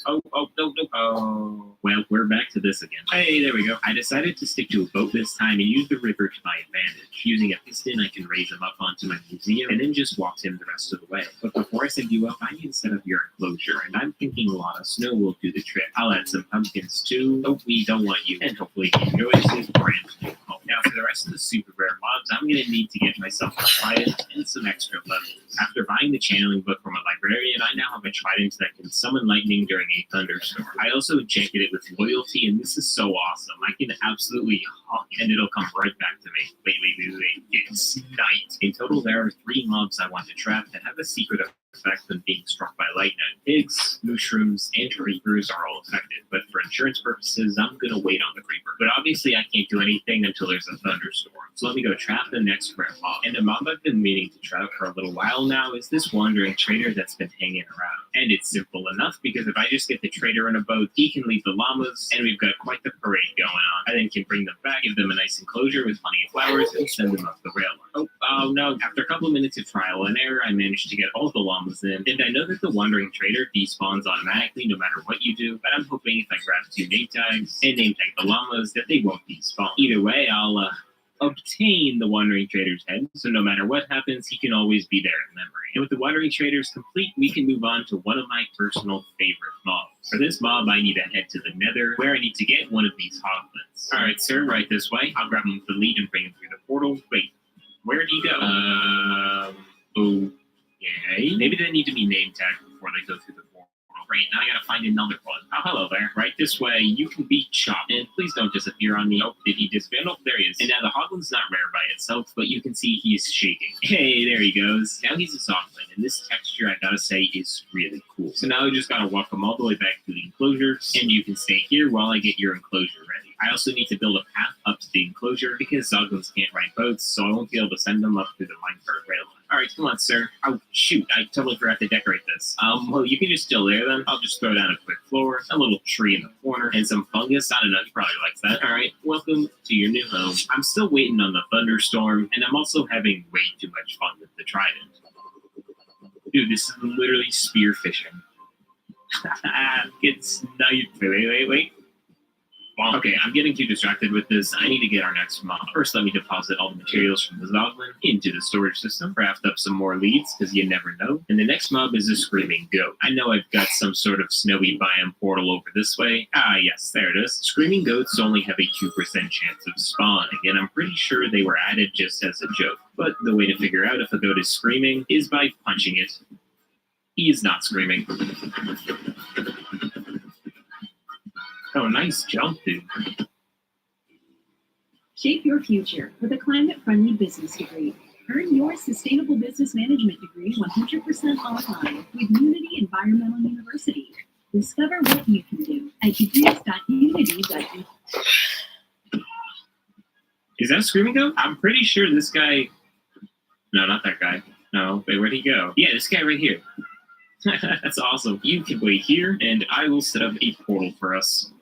Oh, no. Well, we're back to this again. Hey, there we go. I decided to stick to a boat this time and use the river to my advantage. Using a piston, I can raise him up onto my museum and then just walk him the rest of the way. But before I send you up, I need to set up your enclosure, and I'm thinking a lot of snow will do the trick. I'll add some pumpkins too. Oh, we don't want you. And hopefully he enjoys his brand new home. Now, for the rest of the super rare mobs, I'm going to need to get myself a trident and some extra levels. After buying the channeling book from a librarian, I now have a trident that can summon lightning during a thunderstorm. I also enchanted it with loyalty, and this is so awesome. I can absolutely honk, and it'll come right back to me. Wait. It's night. In total, there are 3 mobs I want to trap that have a secret effect of being struck by lightning. Pigs, mushrooms, and creepers are all affected, but for insurance purposes, I'm gonna wait on the creeper. But obviously, I can't do anything until there's a thunderstorm. So let me go trap the next rare mob. And the mob I've been meaning to trap for a little while now is this wandering trader that's been hanging around. And it's simple enough because if I just get the trader in a boat, he can lead the llamas, and we've got quite the parade going on. I then can bring them back, give them a nice enclosure with plenty of flowers, and send them up the rail line. Oh no. After a couple of minutes of trial and error, I managed to get all the llamas in, and I know that the wandering trader despawns automatically no matter what you do, but I'm hoping if I grab 2 name tags and name tag the llamas that they won't despawn. Either way, I'll obtain the wandering trader's head, so no matter what happens, he can always be there in memory. And with the wandering traders complete, we can move on to one of my personal favorite mobs. For this mob, I need to head to the nether, where I need to get one of these hoglins. Alright, sir, right this way. I'll grab him with the lead and bring him through the portal. Wait, where'd he go? Okay. Maybe they need to be name tagged before they go through the portal. Great, now I gotta find another one. Oh, hello there. Right this way, you can be chopped. And please don't disappear on me. Oh, did he disappear? Oh, there he is. And now the hoglin's not rare by itself, but you can see he's shaking. Hey, there he goes. Now he's a zoglin, and this texture, I gotta say, is really cool. So now I just gotta walk him all the way back to the enclosure, and you can stay here while I get your enclosure ready. I also need to build a path up to the enclosure because zoglins can't ride boats, so I won't be able to send them up through the minecart rail line. Alright, come on, sir. Oh, shoot, I totally forgot to decorate this. Well, you can just chill there then. I'll just throw down a quick floor, a little tree in the corner, and some fungus. I don't know, he probably likes that. Alright, welcome to your new home. I'm still waiting on the thunderstorm, and I'm also having way too much fun with the trident. Dude, this is literally spear fishing. Get sniped. Wait. Okay, I'm getting too distracted with this. I need to get our next mob. First, let me deposit all the materials from the zoglin into the storage system, craft up some more leads, because you never know. And the next mob is a screaming goat. I know I've got some sort of snowy biome portal over this way. Ah, yes, there it is. Screaming goats only have a 2% chance of spawning, and I'm pretty sure they were added just as a joke. But the way to figure out if a goat is screaming is by punching it. He is not screaming. Oh, nice jump, dude. Shape your future with a climate-friendly business degree. Earn your sustainable business management degree 100% online with Unity Environmental University. Discover what you can do at degrees.unity.edu. Is that Screaming Goat? I'm pretty sure this guy... No, not that guy. No, wait, where'd he go? Yeah, this guy right here. That's awesome. You can wait here, and I will set up a portal for us.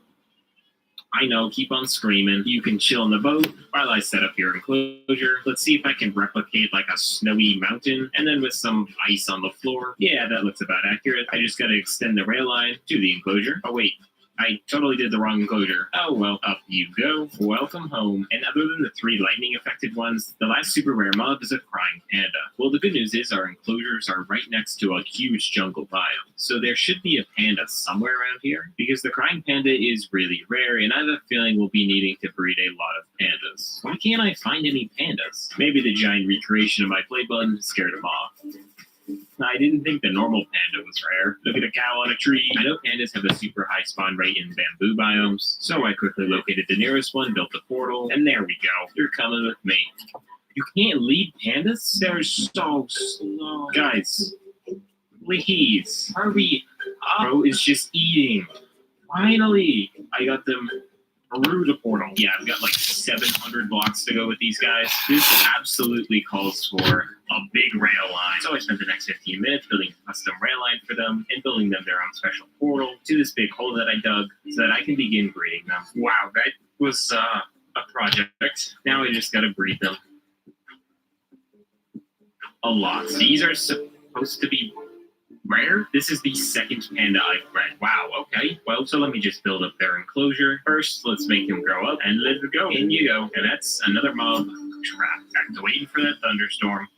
I know, keep on screaming. You can chill in the boat while I set up your enclosure. Let's see if I can replicate like a snowy mountain, and then with some ice on the floor. Yeah, that looks about accurate. I just gotta extend the rail line to the enclosure. Oh wait, I totally did the wrong enclosure. Oh well, up you go. Welcome home. And other than the 3 lightning affected ones, the last super rare mob is a crying panda. Well, the good news is our enclosures are right next to a huge jungle biome, so there should be a panda somewhere around here, because the crying panda is really rare, and I have a feeling we'll be needing to breed a lot of pandas. Why can't I find any pandas? Maybe the giant recreation of my play button scared them off. I didn't think the normal panda was rare. Look at a cow on a tree. I know pandas have a super high spawn rate in bamboo biomes, so I quickly located the nearest one, built a portal, and there we go. You're coming with me. You can't lead pandas? They're so slow. Guys, please, hurry up. Bro is just eating. Finally, I got them through the portal. Yeah, I've got like 700 blocks to go with these guys. This absolutely calls for a big rail line. So I spent the next 15 minutes building a custom rail line for them and building them their own special portal to this big hole that I dug so that I can begin breeding them. Wow, that was a project. Now I just gotta breed them a lot. These are supposed to be rare? This is the second panda I've bred. Wow, okay. Well, so let me just build up their enclosure. First, let's make them grow up, and let's go. In you go. And that's another mob trapped. Back to waiting for that thunderstorm.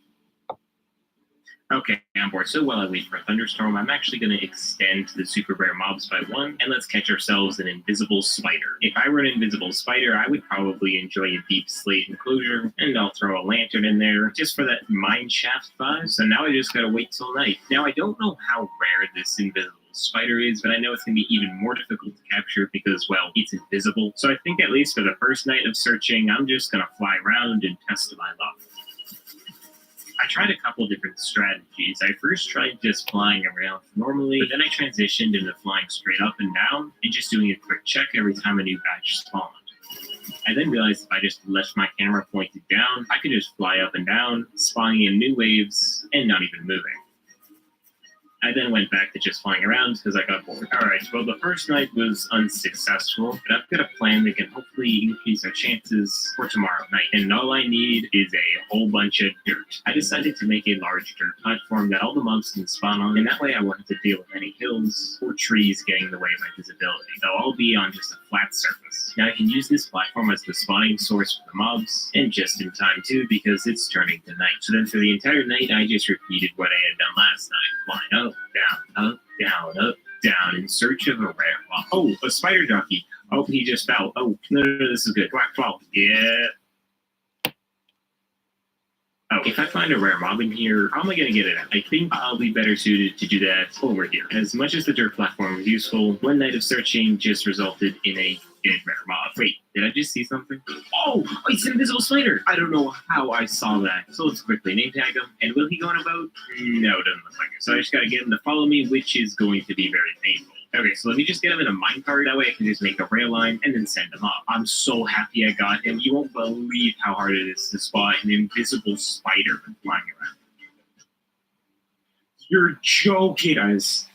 Okay, I'm bored. So while I wait for a thunderstorm, I'm actually going to extend the super rare mobs by 1, and let's catch ourselves an invisible spider. If I were an invisible spider, I would probably enjoy a deep slate enclosure, and I'll throw a lantern in there just for that mine shaft vibe. So now I just got to wait till night. Now, I don't know how rare this invisible spider is, but I know it's going to be even more difficult to capture because, well, it's invisible. So I think at least for the first night of searching, I'm just going to fly around and test my luck. I tried a couple different strategies. I first tried just flying around normally, but then I transitioned into flying straight up and down and just doing a quick check every time a new batch spawned. I then realized if I just left my camera pointed down, I could just fly up and down, spawning in new waves and not even moving. I then went back to just flying around because I got bored. Alright, well the first night was unsuccessful, but I've got a plan that can hopefully increase our chances for tomorrow night. And all I need is a whole bunch of dirt. I decided to make a large dirt platform that all the mobs can spawn on, and that way I won't have to deal with any hills or trees getting in the way of my visibility. They'll all be on just a flat surface. Now I can use this platform as the spawning source for the mobs, and just in time too because it's turning to night. So then for the entire night I just repeated what I had done last night. Flying up, down, in search of a rare mob. Oh, a spider jockey. Oh, he just fell. Oh, no, this is good. Quack, 12. Yeah. Oh, if I find a rare mob in here, how am I going to get it out? I think I'll be better suited to do that over here. As much as the dirt platform was useful, one night of searching just resulted in a dead rare mob. Wait, did I just see something? Oh, it's an invisible spider. I don't know how I saw that. So let's quickly name tag him. And will he go on a boat? No, doesn't look like it. So I just got to get him to follow me, which is going to be very painful. Okay, so let me just get him in a minecart. That way I can just make a rail line and then send him up. I'm so happy I got him. You won't believe how hard it is to spot an invisible spider flying around. You're joking, guys.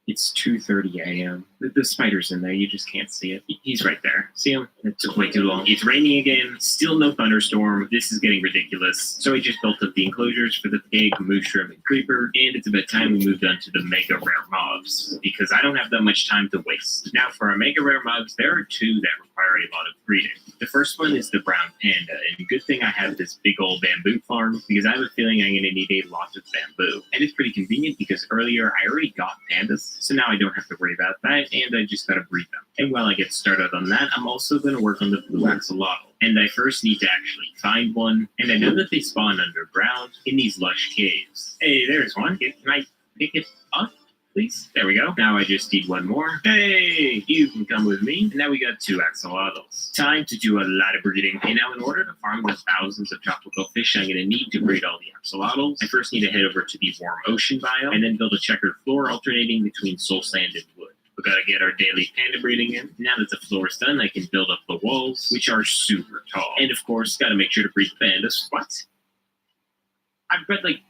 It's 2:30 a.m. The spider's in there. You just can't see it. He's right there. See him? It took way too long. It's raining again. Still no thunderstorm. This is getting ridiculous. So I just built up the enclosures for the pig, mushroom, and creeper. And it's about time we moved on to the mega rare mobs because I don't have that much time to waste. Now for our mega rare mobs, there are 2 that require a lot of breeding. The first one is the brown panda. And good thing I have this big old bamboo farm because I have a feeling I'm going to need a lot of bamboo. And it's pretty convenient because earlier I already got pandas. So now I don't have to worry about that. And I just gotta breed them. And while I get started on that, I'm also gonna work on the blue axolotl. And I first need to actually find one. And I know that they spawn underground in these lush caves. Hey, there's one. Can I pick it up, please? There we go. Now I just need one more. Hey, you can come with me. And now we got 2 axolotls. Time to do a lot of breeding. And now in order to farm the thousands of tropical fish I'm gonna need to breed all the axolotls, I first need to head over to the warm ocean biome and then build a checkered floor alternating between soul sand and wood. We gotta get our daily panda breeding in. Now that the floor is done, I can build up the walls, which are super tall. And of course, gotta make sure to breed pandas. What? I've bred like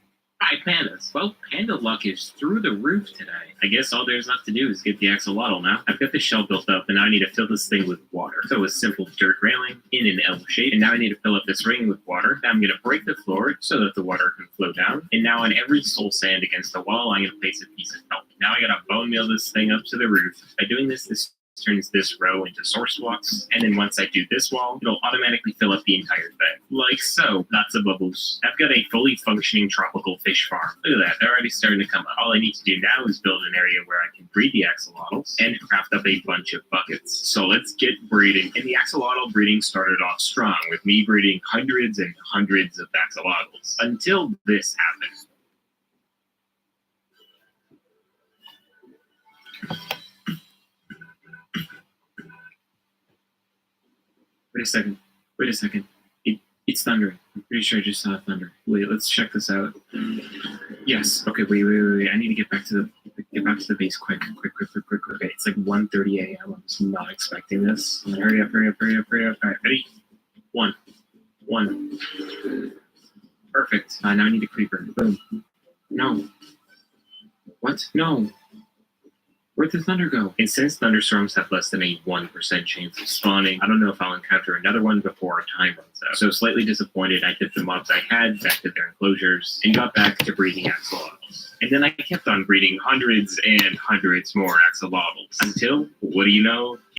5 pandas. Well, panda luck is through the roof today. I guess all there's left to do is get the axolotl now. I've got the shell built up, and now I need to fill this thing with water. So a simple dirt railing in an L shape, and now I need to fill up this ring with water. Now I'm gonna break the floor so that the water can flow down. And now on every soul sand against the wall, I'm gonna place a piece of felt. Now I gotta bone meal this thing up to the roof. By doing this, this turns this row into source blocks, and then once I do this wall, it'll automatically fill up the entire thing. Like so. Lots of bubbles. I've got a fully functioning tropical fish farm. Look at that, they're already starting to come up. All I need to do now is build an area where I can breed the axolotls and craft up a bunch of buckets. So let's get breeding. And the axolotl breeding started off strong, with me breeding hundreds and hundreds of axolotls, until this happened. Wait a second. It's thundering. I'm pretty sure I just saw thunder. Wait, let's check this out. Yes. Okay. Wait. I need to get back to the base quick. Okay, it's like 1:30 a.m. I'm just not expecting this. Hurry up. All right, ready? One. Perfect. Now I need a creeper. Boom. No. What? No. Where'd the thunder go? And since thunderstorms have less than a 1% chance of spawning, I don't know if I'll encounter another one before our time runs out. So slightly disappointed, I took the mobs I had back to their enclosures and got back to breeding axolotls. And then I kept on breeding hundreds and hundreds more axolotls until, what do you know?